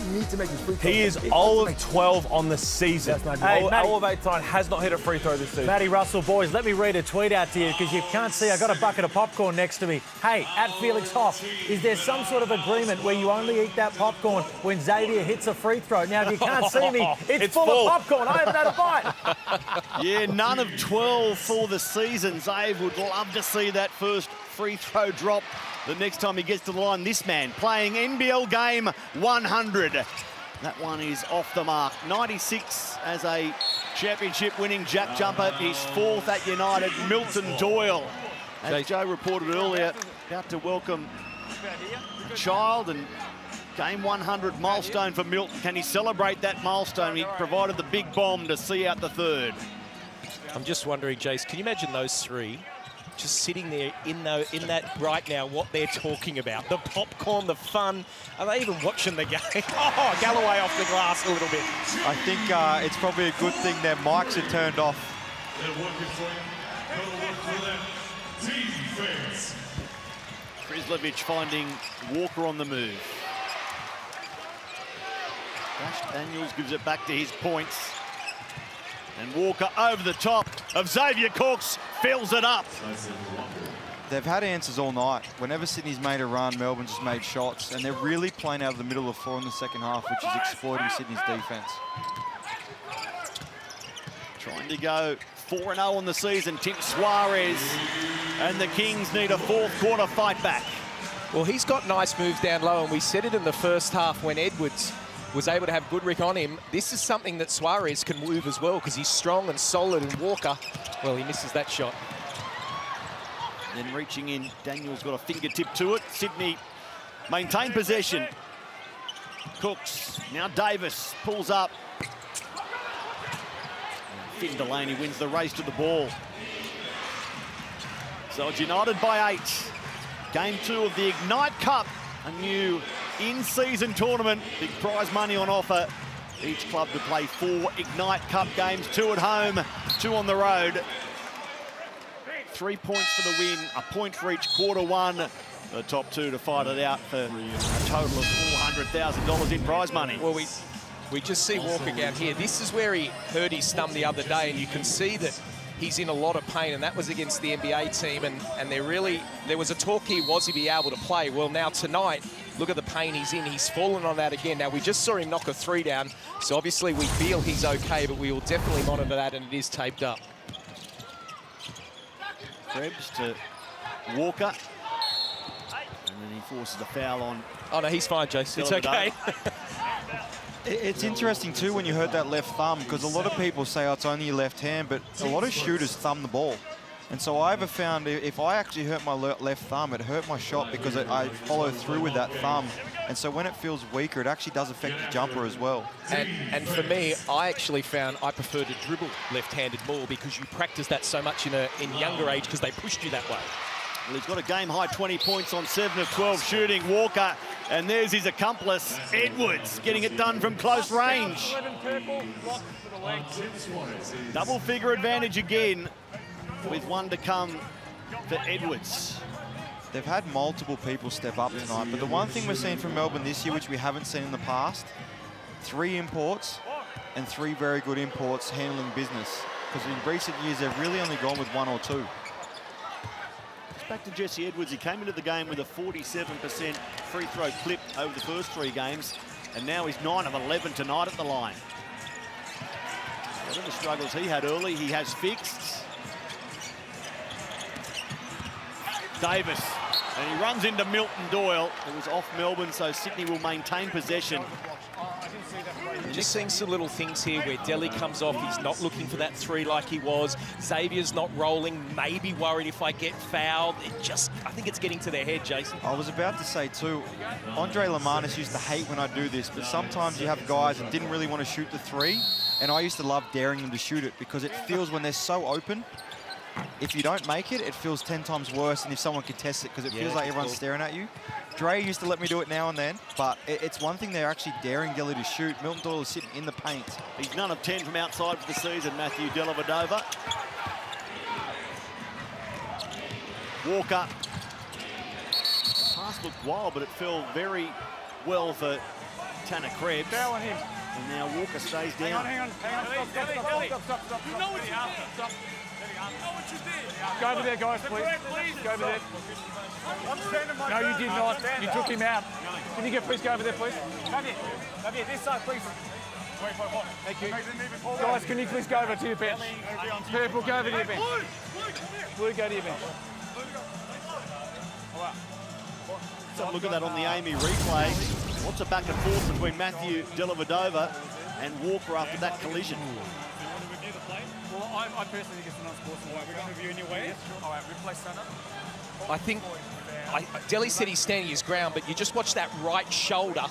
Need to make his free throw. He is 0 of 12 on the season. That's not good. Hey, 0 of 18 has not hit a free throw this season. Matty Russell, boys, let me read a tweet out to you because you can't see. I got a bucket of popcorn next to me. Hey, at Felix Hoff, is there some sort of agreement where you only eat that popcorn when Xavier hits a free throw? Now, if you can't see me, it's full of popcorn. I haven't had a bite. Yeah, none of 12 for the season. Zave would love to see that first free throw drop the next time he gets to the line. This man playing NBL game 100. That one is off the mark. 96 as a championship-winning jack jumper. His 4th at United, Milton Doyle. As Joe reported earlier, about to welcome a child and game 100 milestone for Milton. Can he celebrate that milestone? He provided the big bomb to see out the 3rd. I'm just wondering, Jace, can you imagine those three just sitting there in that right now, what they're talking about? The popcorn, the fun. Are they even watching the game? Oh, Galloway off the glass a little bit. I think it's probably a good thing their mics are turned off. Krizlovic finding Walker on the move. Dash Daniels gives it back to his points. And Walker over the top of Xavier Cooks, fills it up. They've had answers all night. Whenever Sydney's made a run, Melbourne just made shots, and they're really playing out of the middle of the floor in the second half, which is exploiting Sydney's defense. Trying to go 4-0 on the season, Tim Suarez, and the Kings need a 4th quarter fight back. Well, he's got nice moves down low, and we said it in the first half when Edwards was able to have Goodrick on him. This is something that Suarez can move as well because he's strong and solid, and Walker, well, he misses that shot. Then reaching in, Daniel's got a fingertip to it. Sydney maintain possession. Cooks, now Davis pulls up. Finn Delaney wins the race to the ball. So it's United by 8. Game 2 of the Ignite Cup, a new in-season tournament. Big prize money on offer. Each club to play 4 Ignite Cup games, 2 at home, 2 on the road. 3 points for the win, a point for each quarter 1. The top 2 to fight it out for a total of $400,000 in prize money. Well, we just see Walker down here. This is where he hurt his thumb the other day, and you can see that he's in a lot of pain, and that was against the NBA team, and there was a talk here, was he be able to play? Well, now tonight, look at the pain he's in. He's fallen on that again. Now, we just saw him knock a 3 down, so obviously we feel he's okay, but we will definitely monitor that, and it is taped up. Krebs to Walker. And then he forces a foul on. Oh, no, he's fine, Jason. It's okay. It's interesting, too, when you heard that left thumb, because a lot of people say, oh, it's only your left hand, but a lot of shooters thumb the ball. And so I ever found if I actually hurt my left thumb, it hurt my shot because I follow through with that thumb. And so when it feels weaker, it actually does affect the jumper as well. And for me, I actually found I prefer to dribble left-handed more because you practice that so much in younger age because they pushed you that way. Well, he's got a game-high 20 points on 7 of 12 shooting. Walker, and there's his accomplice, Edwards, getting it done from close range. Double-figure advantage again, with 1 to come for Edwards. They've had multiple people step up tonight, but the one thing we're seeing from Melbourne this year, which we haven't seen in the past, 3 imports and 3 very good imports handling business. Because in recent years, they've really only gone with 1 or 2. Back to Jesse Edwards. He came into the game with a 47% free throw clip over the first 3 games, and now he's 9 of 11 tonight at the line. Whatever struggles he had early, he has fixed. Davis, and he runs into Milton Doyle. It was off Melbourne, so Sydney will maintain possession. Just seeing some little things here where Delhi comes off. He's not looking for that 3 like he was. Xavier's not rolling, maybe worried if I get fouled. I think it's getting to their head, Jason. I was about to say too, Andre Lamanis used to hate when I do this, but sometimes you have guys that didn't really want to shoot the 3, and I used to love daring them to shoot it because it feels when they're so open, if you don't make it, it feels 10 times worse than if someone contests it because it feels like everyone's staring at you. Dre used to let me do it now and then, but it's one thing they're actually daring Delhi to shoot. Milton Doyle is sitting in the paint. He's none of 10 from outside for the season, Matthew Dellavedova. Walker. Pass looked wild, but it fell very well for Tanner Krebs. Foul on him. And now Walker stays down. Hang on. Stop. You know what you did. You know what you did. Go over there, guys, please. Go over there. No, you did not. You took him out. Can you please go over there, please? Come here, this side, please. Thank you. Guys, can you please go over to your bench? Purple, go over to your bench. Blue, go to your bench. So look at that on the Amy replay. Lots of back and forth between Matthew Dellavedova and Walker after that collision. Well, I personally think it's an unsportsmanlike. We're going to review anyway. All right, replay center. I think Delhi said he's standing his ground, but you just watch that right shoulder.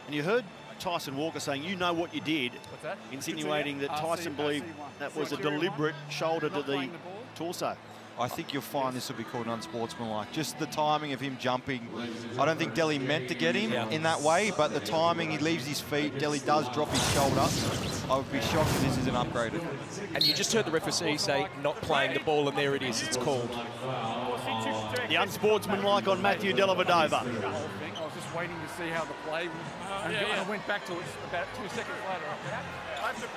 And you heard Tyson Walker saying, you know what you did, insinuating that Tyson believed that was a deliberate shoulder to the torso. I think you'll find this will be called unsportsmanlike. Just the timing of him jumping. I don't think Delhi meant to get him in that way, but the timing, he leaves his feet. Delhi does drop his shoulder. I would be shocked if this isn't upgraded. And you just heard the referee say, not playing the ball, and there it is, it's called. The unsportsmanlike on Matthew Dellavedova. I was just waiting to see how the play, and I went back to it about 2 seconds later.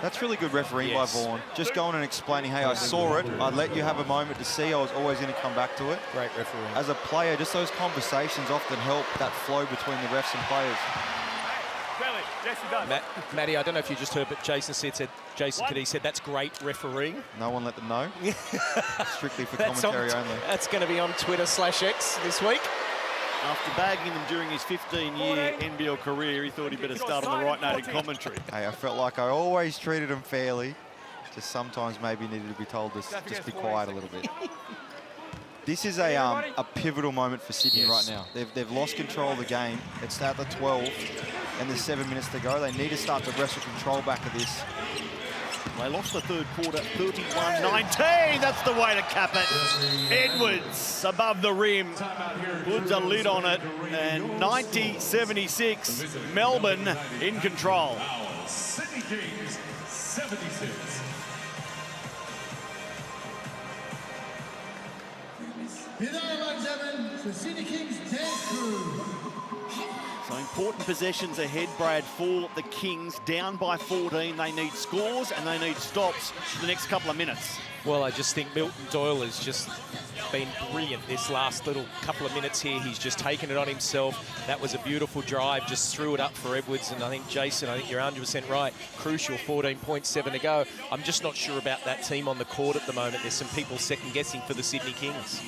That's really good refereeing by Vaughan. Just going and explaining, hey, I saw it. I'd let you have a moment to see. I was always going to come back to it. Great refereeing. As a player, just those conversations often help that flow between the refs and players. Matty, I don't know if you just heard, but Jason Kadee said that's great refereeing. No one let them know. Strictly for commentary only. That's going to be on Twitter/X this week. After bagging them during his 15-year NBL career, he thought he'd better start on the right note in commentary. Hey, I felt like I always treated him fairly. Just sometimes maybe needed to be told to just be quiet a little bit. This is a pivotal moment for Sydney right now. They've lost control of the game. It's at the 12, and there's 7 minutes to go. They need to start to wrestle control back of this. They lost the third quarter, 31-19. That's the way to cap it. Edwards above the rim, puts a lid on it, and 90-76. Melbourne in control. Sydney Kings 76. Ladies and gentlemen, the Sydney Kings dance crew. So important possessions ahead, Brad, for the Kings. Down by 14. They need scores and they need stops for the next couple of minutes. Well, I just think Milton Doyle has just been brilliant this last little couple of minutes here. He's just taken it on himself. That was a beautiful drive, just threw it up for Edwards. And I think, Jason, I think you're 100% right. Crucial, 14.7 to go. I'm just not sure about that team on the court at the moment. There's some people second-guessing for the Sydney Kings.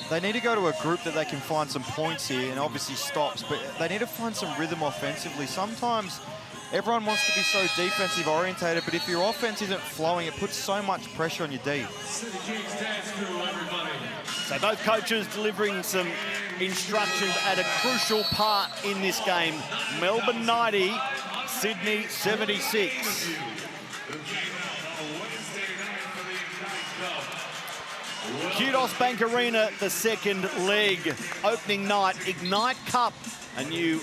They need to go to a group that they can find some points here and obviously stops, but they need to find some rhythm offensively. Sometimes everyone wants to be so defensive orientated, but if your offense isn't flowing, it puts so much pressure on your D. So both coaches delivering some instructions at a crucial part in this game. Melbourne 90, Sydney 76. Kudos Bank Arena, the second leg. Opening night, Ignite Cup, a new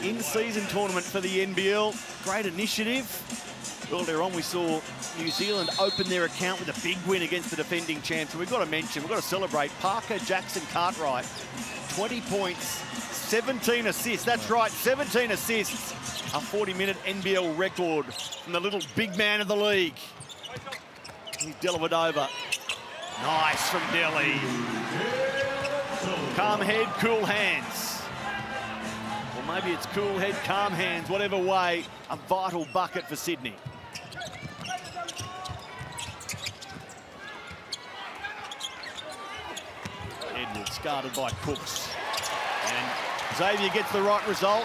in-season tournament for the NBL. Great initiative. Earlier on, we saw New Zealand open their account with a big win against the defending champs. And we've got to mention, we've got to celebrate Parker Jackson Cartwright. 20 points, 17 assists. That's right, 17 assists. A 40-minute NBL record from the little big man of the league. He's Dellavedova. Nice from Delhi. Calm head, cool hands. Or maybe it's cool head, calm hands. Whatever way, a vital bucket for Sydney. Edwards guarded by Cooks. And Xavier gets the right result.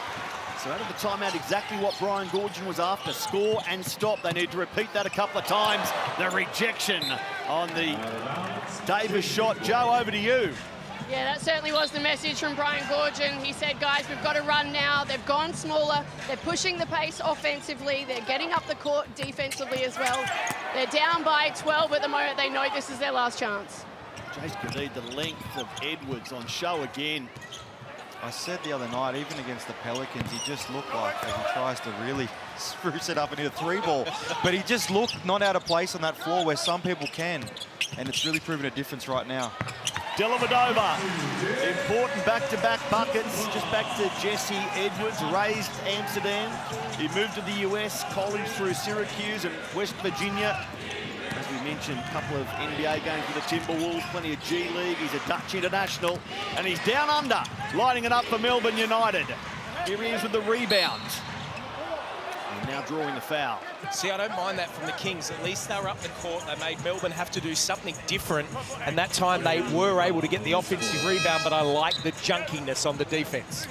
So out of the timeout, exactly what Brian Goorjian was after. Score and stop. They need to repeat that a couple of times. The rejection on the Davis shot. Joe, over to you. Yeah, that certainly was the message from Brian Goorjian. He said, guys, we've got to run now. They've gone smaller. They're pushing the pace offensively. They're getting up the court defensively as well. They're down by 12 at the moment. They know this is their last chance. Jace Kadid, the length of Edwards on show again. I said the other night, even against the Pelicans, he just looked like, as he tries to really spruce it up and hit a three ball, but he just looked not out of place on that floor where some people can, and it's really proven a difference right now. Dellavedova, important back-to-back buckets. Just back to Jesse Edwards, raised Amsterdam. He moved to the US, college through Syracuse and West Virginia. As we mentioned, a couple of NBA games with the Timberwolves, plenty of G League. He's a Dutch international, and he's down under, lining it up for Melbourne United. Here he is with the rebound. And now drawing the foul. See, I don't mind that from the Kings. At least they were up the court. They made Melbourne have to do something different. And that time they were able to get the offensive rebound, but I like the junkiness on the defense.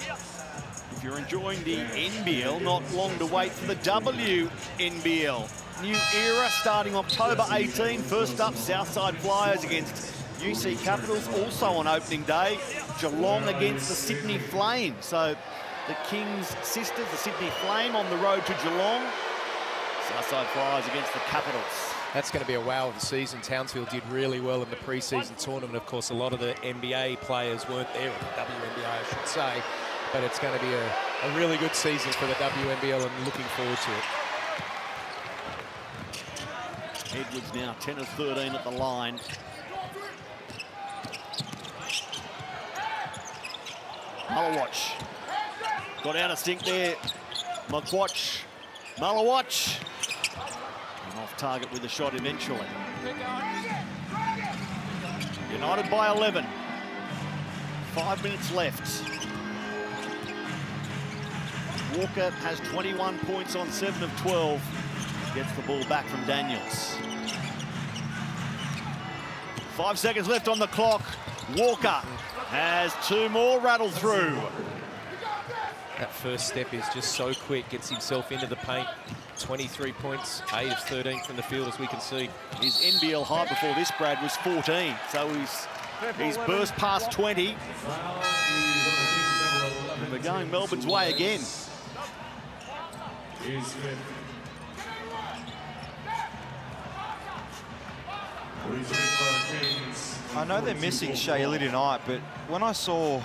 If you're enjoying the NBL, not long to wait for the WNBL. New era starting October 18. First up, Southside Flyers against UC Capitals. Also on opening day, Geelong against the Sydney Flame. So the Kings sisters, the Sydney Flame, on the road to Geelong. Southside Flyers against the Capitals. That's going to be a wow of the season. Townsville did really well in the pre-season tournament. Of course, a lot of the NBA players weren't there, or the WNBA, I should say. But it's going to be a really good season for the WNBL, and looking forward to it. Edwards now 10 of 13 at the line. Malawatch got out of sync there. McWatch, Malawatch, and off target with the shot eventually. United by 11. 5 minutes left. Walker has 21 points on 7 of 12. Gets the ball back from Daniels. 5 seconds left on the clock. Walker has 2 more rattled through. That first step is just so quick, gets himself into the paint. 23 points, 8 of 13 from the field, as we can see. His NBL high before this, Brad, was 14. So he's burst past 20. And we're going Melbourne's way again. I know they're missing Shaylee tonight, but when I saw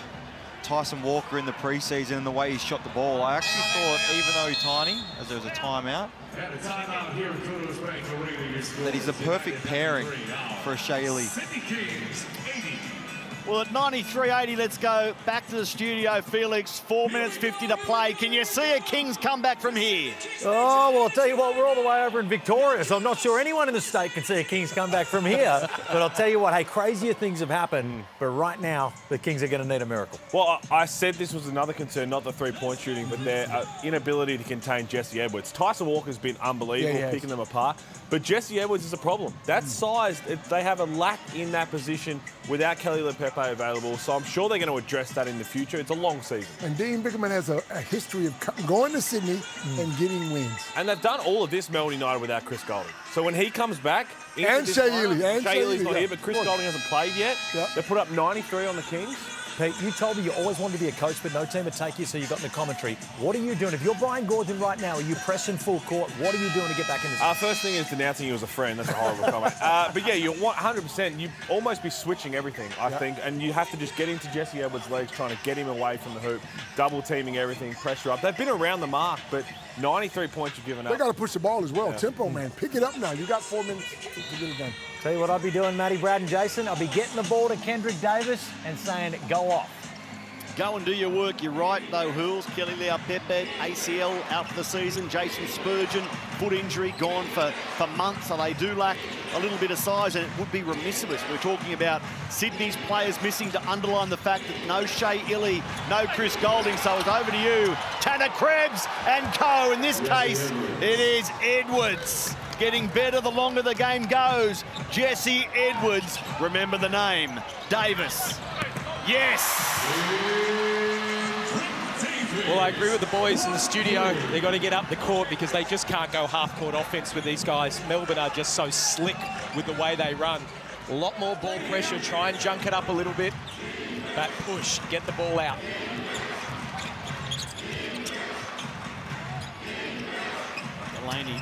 Tyson Walker in the preseason and the way he shot the ball, I actually thought, even though he's tiny, as there was a timeout, that he's the perfect pairing for a Shaylee. Well, at 93.80, let's go back to the studio, Felix. 4 minutes 50 to play. Can you see a Kings comeback from here? Oh, well, I'll tell you what, we're all the way over in Victoria, so I'm not sure anyone in the state can see a Kings comeback from here. But I'll tell you what, hey, crazier things have happened. But right now, the Kings are going to need a miracle. Well, I said this was another concern, not the three-point shooting, but their inability to contain Jesse Edwards. Tyson Walker's been unbelievable, picking them apart. But Jesse Edwards is a problem. That size, they have a lack in that position without Kelly Lepepe available. So I'm sure they're going to address that in the future. It's a long season. And Dean Bickerman has a history of going to Sydney and getting wins. And they've done all of this, Melbourne United, without Chris Golding. So when he comes back... And Shea Ely. Shea Ely's not here, but Chris Golding hasn't played yet. Yep. They put up 93 on the Kings. Pete, you told me you always wanted to be a coach, but no team would take you, so you got in the commentary. What are you doing? If you're Brian Gordon right now, are you pressing full court? What are you doing to get back in this? First thing is denouncing you as a friend. That's a horrible comment. But yeah, you 100%. You almost be switching everything, I think, and you have to just get into Jesse Edwards' legs, trying to get him away from the hoop, double teaming everything, pressure up. They've been around the mark, but 93 points you've given up. They got to push the ball as well. Tempo, man. Pick it up now. You got 4 minutes to get it done. Tell you what I'd be doing, Matty, Brad, and Jason. I'll be getting the ball to Kendrick Davis and saying, go off. Go and do your work. You're right, though, Hools. Kelly Lepepe, ACL out for the season. Jason Spurgeon, foot injury, gone for months. So they do lack a little bit of size, and it would be remiss of us. We're talking about Sydney's players missing to underline the fact that no Shea Ely, no Chris Golding. So it's over to you, Tanner Krebs and co. In this case, it is Edwards. Getting better the longer the game goes. Jesse Edwards, remember the name, Davis. Yes! Well, I agree with the boys in the studio. They've got to get up the court because they just can't go half-court offense with these guys. Melbourne are just so slick with the way they run. A lot more ball pressure, try and junk it up a little bit, but push, get the ball out. Delaney.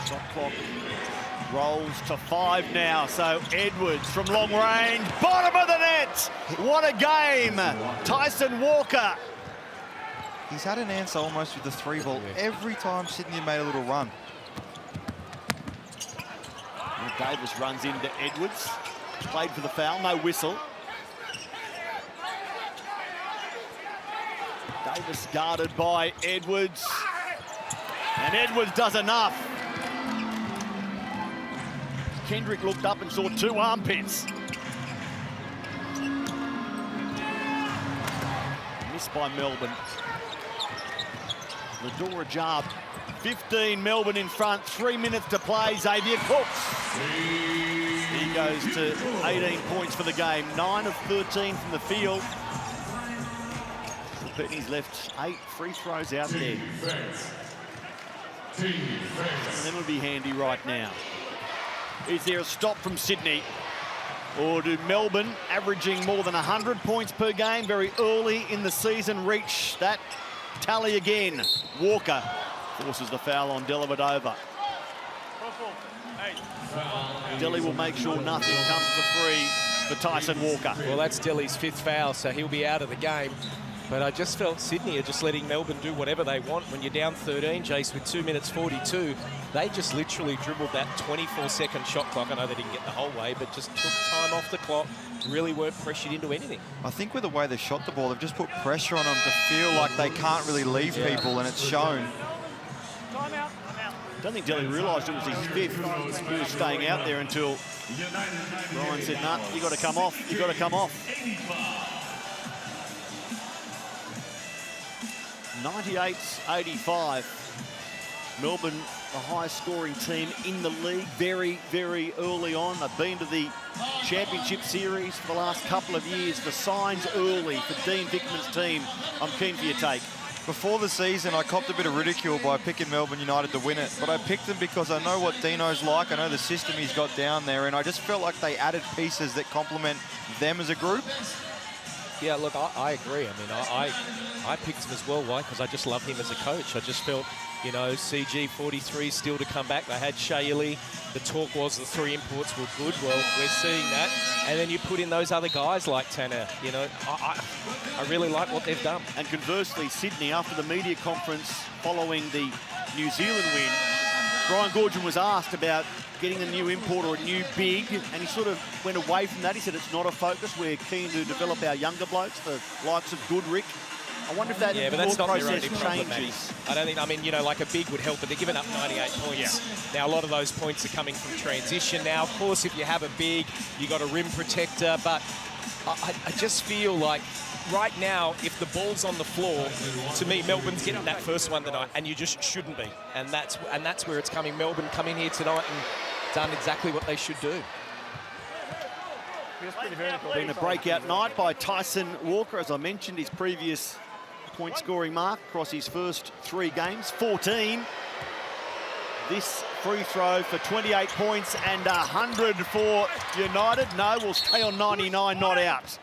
Shot clock rolls to 5 now, so Edwards from long range, bottom of the net. What a game. Tyson Walker. He's had an answer almost with the 3 ball every time Sydney made a little run. And Davis runs into Edwards. Played for the foul, no whistle. Davis guarded by Edwards. And Edwards does enough. Kendrick looked up and saw 2 armpits. Missed by Melbourne. The door ajar. 15 Melbourne in front, 3 minutes to play. Xavier Cooks. He goes to 18 points for the game, 9 of 13 from the field. He's left 8 free throws out there. Them would be handy right now. Is there a stop from Sydney? Or do Melbourne, averaging more than 100 points per game very early in the season, reach that tally again? Walker forces the foul on Dellavedova. Delhi will make sure nothing comes for free for Tyson Walker. Well, that's Delhi's 5th foul, so he'll be out of the game. But I just felt Sydney are just letting Melbourne do whatever they want. When you're down 13, Jace, with 2 minutes 42, they just literally dribbled that 24-second shot clock. I know they didn't get the whole way, but just took time off the clock, really weren't pressured into anything. I think with the way they shot the ball, they've just put pressure on them to feel like they can't really leave people, and it's shown. I don't think Delhi realised it was his 5th. He was staying out there until Ryan said, "No, you got to come off. You got to come off." 98-85. Melbourne, the highest scoring team in the league very, very early on. They've been to the Championship Series for the last couple of years. The signs early for Dean Dickman's team. I'm keen for your take. Before the season, I copped a bit of ridicule by picking Melbourne United to win it, but I picked them because I know what Dino's like, I know the system he's got down there, and I just felt like they added pieces that complement them as a group. Yeah, look, I agree. I mean, I picked him as well. Why? Because I just love him as a coach. I just felt, you know, CG43 still to come back. They had Shaylee. The talk was the 3 imports were good. Well, we're seeing that. And then you put in those other guys like Tanner. You know, I really like what they've done. And conversely, Sydney, after the media conference following the New Zealand win, Brian Goorjian was asked about getting a new import or a new big, and he sort of went away from that. He said it's not a focus. We're keen to develop our younger blokes, the likes of Goodrick. I wonder if that process changes. I don't think, I mean, you know, like a big would help, but they're giving up 98 points. Yeah. Now, a lot of those points are coming from transition. Now, of course, if you have a big, you got a rim protector, but I just feel like right now, if the ball's on the floor, to me, Melbourne's getting that first one tonight, and you just shouldn't be. And that's where it's coming. Melbourne come in here tonight and done exactly what they should do. Been a breakout night by Tyson Walker. As I mentioned, his previous point scoring mark across his first 3 games, 14. This free throw for 28 points and 100 for United. No, we'll stay on 99, not out.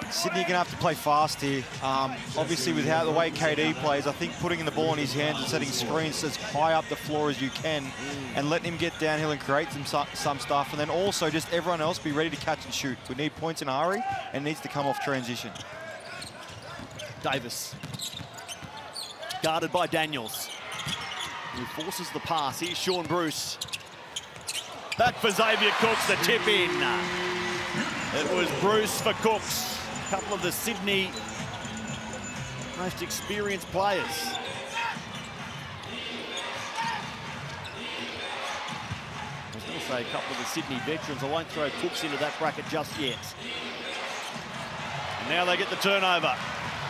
Sydney are going to have to play fast here. Obviously, with the way KD plays, I think putting the ball in his hands and setting screens as high up the floor as you can and letting him get downhill and create some stuff. And then also just everyone else be ready to catch and shoot. We need points in a hurry, and it needs to come off transition. Davis. Guarded by Daniels. Who forces the pass. Here's Sean Bruce. Back for Xavier Cooks, the tip in. It was Bruce for Cooks. A couple of the Sydney most experienced players. I was going to say a couple of the Sydney veterans. I won't throw Cooks into that bracket just yet. And now they get the turnover.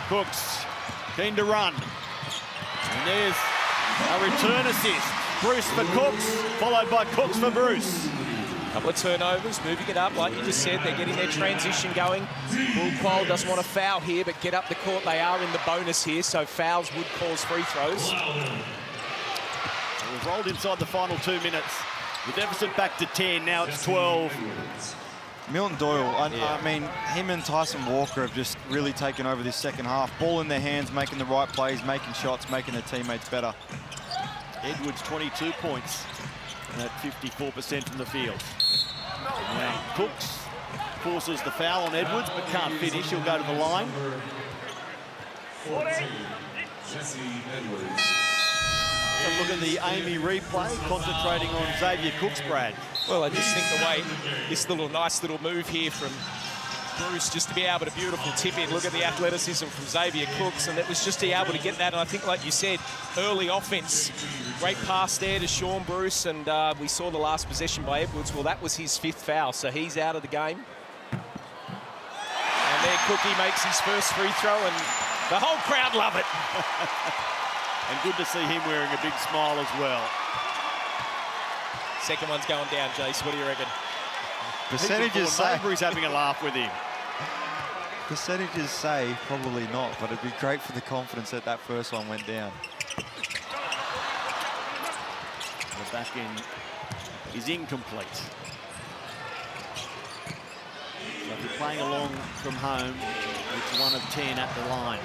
Cooks keen to run. And there's a return assist. Bruce for Cooks, followed by Cooks for Bruce. Couple of turnovers, moving it up, like you just said, they're getting their transition going. Will Quoll doesn't want to foul here, but get up the court. They are in the bonus here, so fouls would cause free throws. We've rolled inside the final 2 minutes. The deficit back to 10, now it's 12. Milton Doyle, I mean, him and Tyson Walker have just really taken over this second half. Ball in their hands, making the right plays, making shots, making their teammates better. Edwards, 22 points at 54% from the field. Now, Cooks forces the foul on Edwards, but can't finish. He'll go to the line. Have a look at the Amy replay, concentrating on Xavier Cooks, Brad. Well, I just think the way this nice little move here from Bruce, just to be able to beautiful tip in. Look at the athleticism from Xavier Cooks, and it was just to be able to get that. And I think, like you said, early offense, great pass there to Sean Bruce, and we saw the last possession by Edwards. Well, that was his 5th foul, so he's out of the game. And And there Cookie makes his first free throw, and the whole crowd love it. And good to see him wearing a big smile as well. Second one's going down, Jace. What do you reckon? Percentages say Mabry's having a laugh with him. Percentages say probably not, but it'd be great for the confidence that that first one went down. The back end is incomplete. So if you're playing along from home, it's 1 of 10 at the line.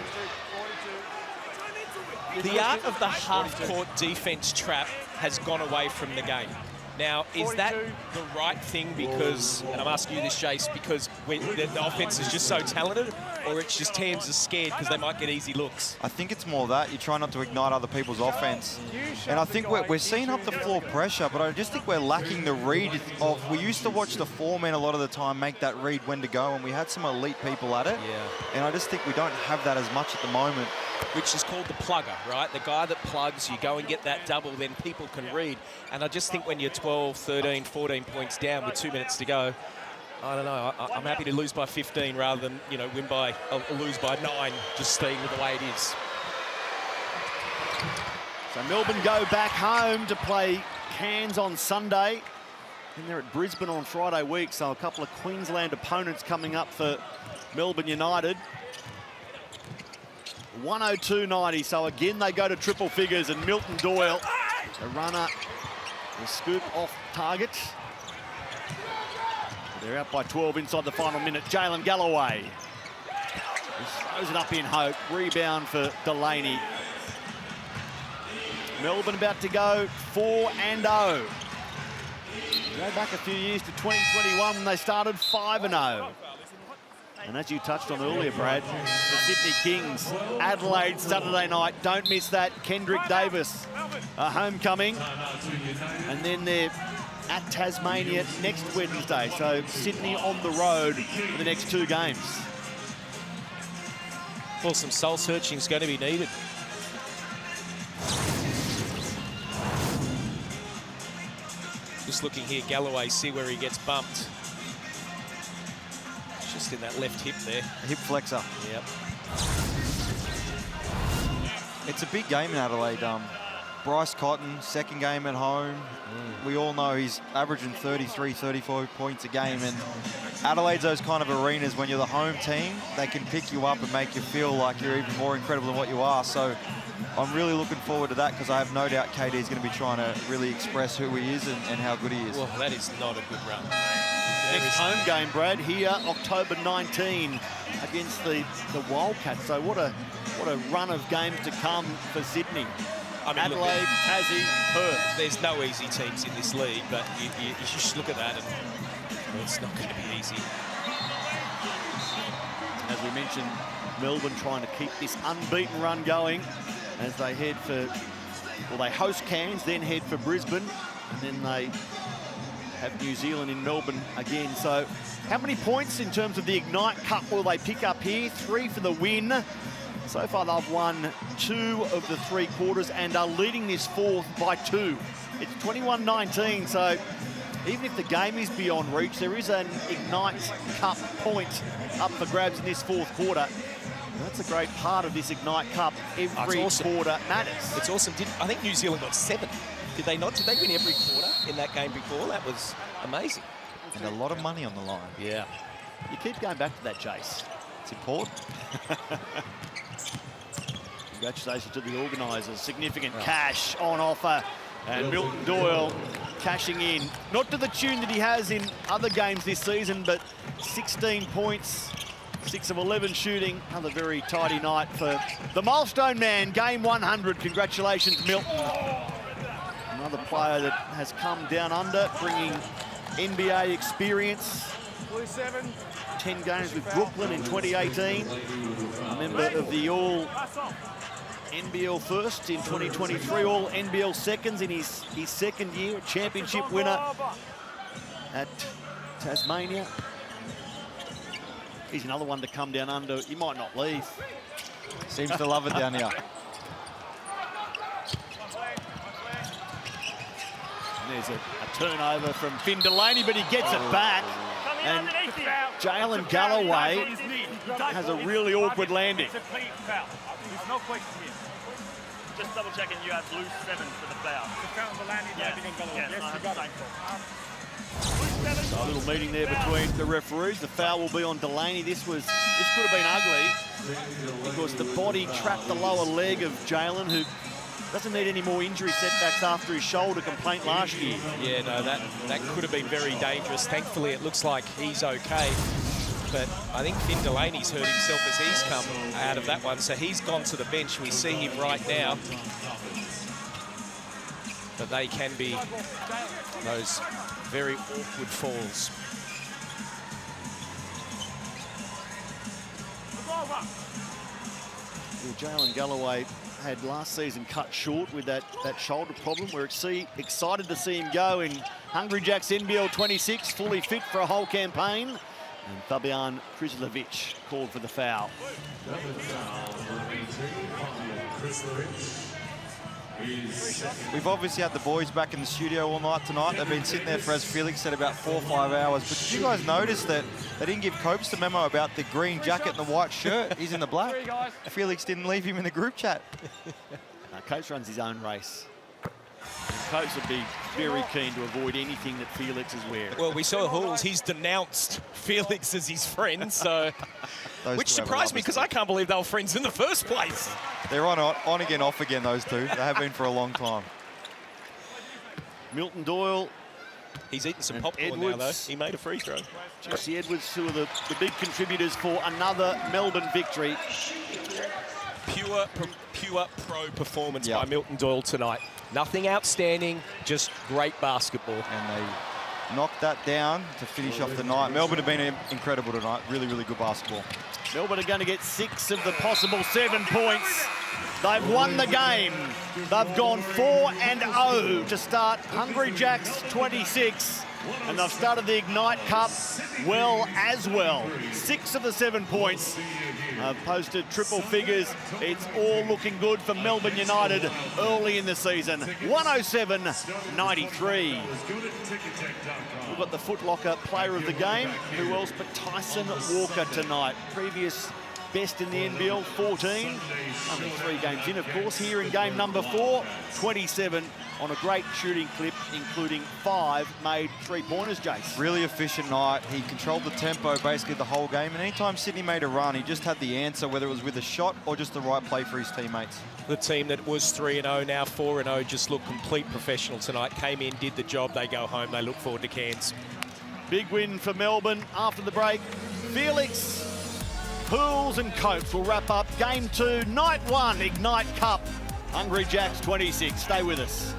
The art of the half-court defense trap has gone away from the game. Now, is that the right thing because, and I'm asking you this, Jace, because the offense is just so talented, or it's just teams are scared because they might get easy looks? I think it's more that. You try not to ignite other people's offense. And I think we're seeing up the floor pressure, but I just think we're lacking the read of, we used to watch the four-men a lot of the time make that read when to go, and we had some elite people at it. Yeah. And I just think we don't have that as much at the moment. Which is called the plugger, right? The guy that plugs, you go and get that double, then people can read. And I just think when you're 12, 13, 14 points down with 2 minutes to go, I don't know, I'm happy to lose by 15 rather than, you know, lose by 9, just staying with the way it is. So Melbourne go back home to play Cairns on Sunday. And they're at Brisbane on Friday week, so a couple of Queensland opponents coming up for Melbourne United. 102.90, so again they go to triple figures, and Milton Doyle, the runner, the scoop off target. They're out by 12 inside the final minute. Jalen Galloway throws it up in hope. Rebound for Delaney. Melbourne about to go 4-0. Go back a few years to 2021 when they started 5-0. And as you touched on earlier, Brad, the Sydney Kings, Adelaide Saturday night. Don't miss that. Kendrick Davis, a homecoming. And then they're at Tasmania next Wednesday. So Sydney on the road for the next 2 games. Well, some soul searching is going to be needed. Just looking here, Galloway, see where he gets bumped. Just in that left hip there. Hip flexor. Yep. It's a big game in Adelaide. Bryce Cotton, second game at home. We all know he's averaging 33, 34 points a game. And Adelaide's those kind of arenas, when you're the home team, they can pick you up and make you feel like you're even more incredible than what you are. So I'm really looking forward to that, because I have no doubt KD is going to be trying to really express who he is and how good he is. Well, that is not a good run. Next home game, Brad, here, October 19 against the Wildcats. So what a run of games to come for Sydney. I mean, Adelaide, Tassie, Perth. There's no easy teams in this league, but you just look at that and it's not going to be easy. As we mentioned, Melbourne trying to keep this unbeaten run going as they head for, well, they host Cairns, then head for Brisbane, and then they have New Zealand in Melbourne again. So how many points in terms of the Ignite Cup will they pick up here? 3 for the win. So far they've won 2 of the 3 quarters and are leading this 4th by 2. It's 21-19, so even if the game is beyond reach, there is an Ignite Cup point up for grabs in this 4th quarter. That's a great part of this Ignite Cup. Every quarter matters. It's awesome. I think New Zealand got 7. Did they not? Did they win every quarter in that game before? That was amazing. And a lot of money on the line. Yeah. You keep going back to that, Jace. It's important. Congratulations to the organisers. Significant cash on offer. And Milton Doyle cashing in. Not to the tune that he has in other games this season, but 16 points, 6 of 11 shooting. Another very tidy night for the milestone man. Game 100. Congratulations, Milton. Another player that has come down under, bringing NBA experience. 10 games with Brooklyn in 2018. A member of the All-NBL first in 2023, All-NBL seconds in his second year. Championship winner at Tasmania. He's another one to come down under. He might not leave. Seems to love it down here. And there's a turnover from Finn Delaney, but he gets it back. And Jalen Galloway has a really awkward landing. It's a clean foul. There's no question here. Just double checking you have blue 7 for the foul. The foul on the landing, landing on Galloway. Yes, you got it. So a little meeting there between the referees. The foul will be on Delaney. This could have been ugly because the body trapped the lower leg of Jalen, who doesn't need any more injury setbacks after his shoulder complaint last year. Yeah, no, that could have been very dangerous. Thankfully, it looks like he's okay. But I think Finn Delaney's hurt himself as he's come out of that one. So he's gone to the bench. We see him right now. But they can be those very awkward falls. Well, Jalen Galloway had last season cut short with that shoulder problem. We're excited to see him go in Hungry Jacks NBL26, fully fit for a whole campaign. And Fabian Krizlovic called for the foul. We've obviously had the boys back in the studio all night tonight. They've been sitting there, for, as Felix said, about 4 or 5 hours. But did you guys notice that they didn't give Copes the memo about the green jacket and the white shirt? He's in the black. Felix didn't leave him in the group chat. Copes runs his own race. Copes would be very keen to avoid anything that Felix is wearing. Well, we saw Halls. He's denounced Felix as his friend, so... Which surprised me, because I can't believe they were friends in the first place. They're on again, off again, those two. They have been for a long time. Milton Doyle. He's eating some popcorn now, though. He made a free throw. Jesse Edwards, who are the big contributors for another Melbourne victory. Pure pro performance by Milton Doyle tonight. Nothing outstanding, just great basketball. And they knocked that down to finish off the night. Melbourne have been incredible tonight. Really, really good basketball. Melbourne are going to get 6 of the possible 7 points. They've won the game. They've gone 4-0 to start Hungry Jacks 26. And they've started the Ignite Cup well as well. 6 of the 7 points have posted triple figures. It's all looking good for Melbourne United early in the season. 107-93. We've got the Foot Locker player of the game. Who else but Tyson Walker tonight. Previous best in the NBL, 14. Only 3 games in, of course. Here in game number 4, 27 on a great shooting clip, including 5 made 3-pointers, Jace. Really efficient night. He controlled the tempo basically the whole game. And anytime Sydney made a run, he just had the answer, whether it was with a shot or just the right play for his teammates. The team that was 3-0, now 4-0, just looked complete professional tonight. Came in, did the job, they go home, they look forward to Cairns. Big win for Melbourne after the break. Felix, Pools and Copes will wrap up Game 2, Night 1, Ignite Cup. Hungry Jacks 26. Stay with us.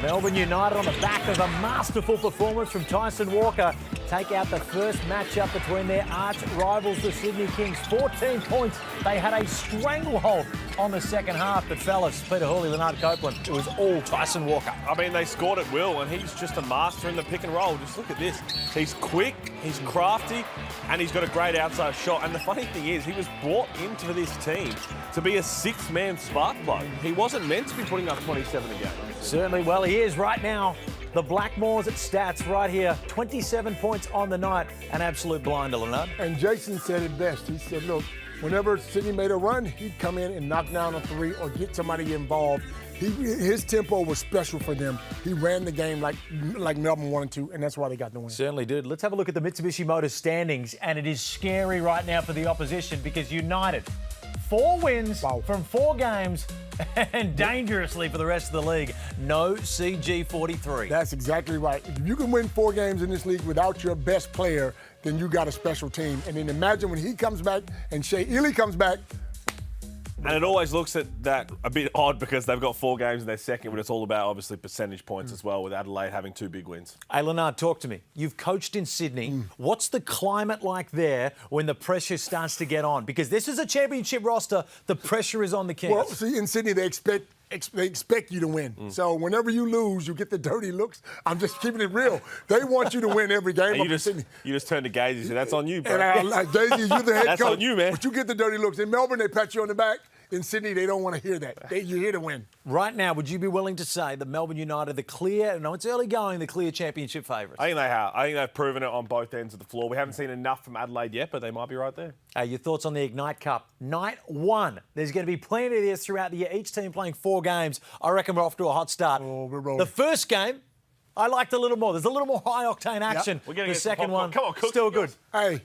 Melbourne United on the back of a masterful performance from Tyson Walker take out the first matchup between their arch rivals, the Sydney Kings. 14 points. They had a stranglehold on the second half, but fellas, Peter Hawley, Leonard Copeland, it was all Tyson Walker. I mean, they scored at will, and he's just a master in the pick and roll. Just look at this. He's quick, he's crafty, and he's got a great outside shot. And the funny thing is, he was brought into this team to be a six-man spark plug. He wasn't meant to be putting up 27 a game. Certainly, well, he is right now. The Blackmores at stats right here, 27 points on the night, an absolute blinder, Leonard. And Jason said it best. He said, look, whenever Sydney made a run, he'd come in and knock down a three or get somebody involved. His tempo was special for them. He ran the game like Melbourne wanted to, and that's why they got the win. Certainly did. Let's have a look at the Mitsubishi Motors standings, and it is scary right now for the opposition because United, 4 wins from 4 games, and dangerously for the rest of the league, no CG43. That's exactly right. If you can win 4 games in this league without your best player, then you got a special team. And then imagine when he comes back and Shea Ely comes back. And it always looks at that a bit odd because they've got 4 games in their second, but it's all about obviously percentage points as well, with Adelaide having 2 big wins. Hey, Leonard, talk to me. You've coached in Sydney. What's the climate like there when the pressure starts to get on? Because this is a championship roster. The pressure is on the Kings. Well, see, in Sydney, they expect you to win. So whenever you lose, you get the dirty looks. I'm just keeping it real. They want you to win every game. You just turn to Gazy and say, that's on you, bro. And Gazy, you're the head that's coach. on you, man. But you get the dirty looks. In Melbourne, they pat you on the back. In Sydney, they don't want to hear that. You're here to win. Right now, would you be willing to say that Melbourne United, the clear, I know it's early going, the clear championship favourites? I think they have. I think they've proven it on both ends of the floor. We haven't seen enough from Adelaide yet, but they might be right there. Your thoughts on the Ignite Cup? Night 1. There's going to be plenty of this throughout the year. Each team playing 4 games. I reckon we're off to a hot start. Oh, we're rolling. The first game, I liked a little more. There's a little more high-octane action. We're The second one, Come on, Cook. still good. Hey.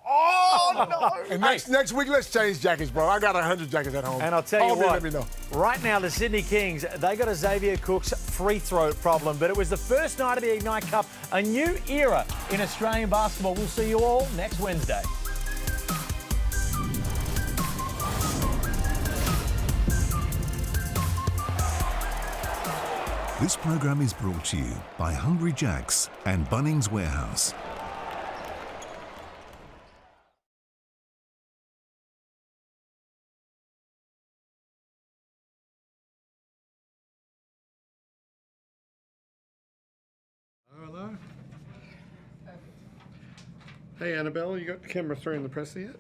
Oh, no. And next week, let's change jackets, bro. I got 100 jackets at home. And I'll tell you what, let me know. Right now, the Sydney Kings, they got a Xavier Cooks free throw problem, but it was the first night of the Ignite Cup, a new era in Australian basketball. We'll see you all next Wednesday. This program is brought to you by Hungry Jack's and Bunnings Warehouse. Hello. Hey, Annabelle, you got camera 3 in the presser yet?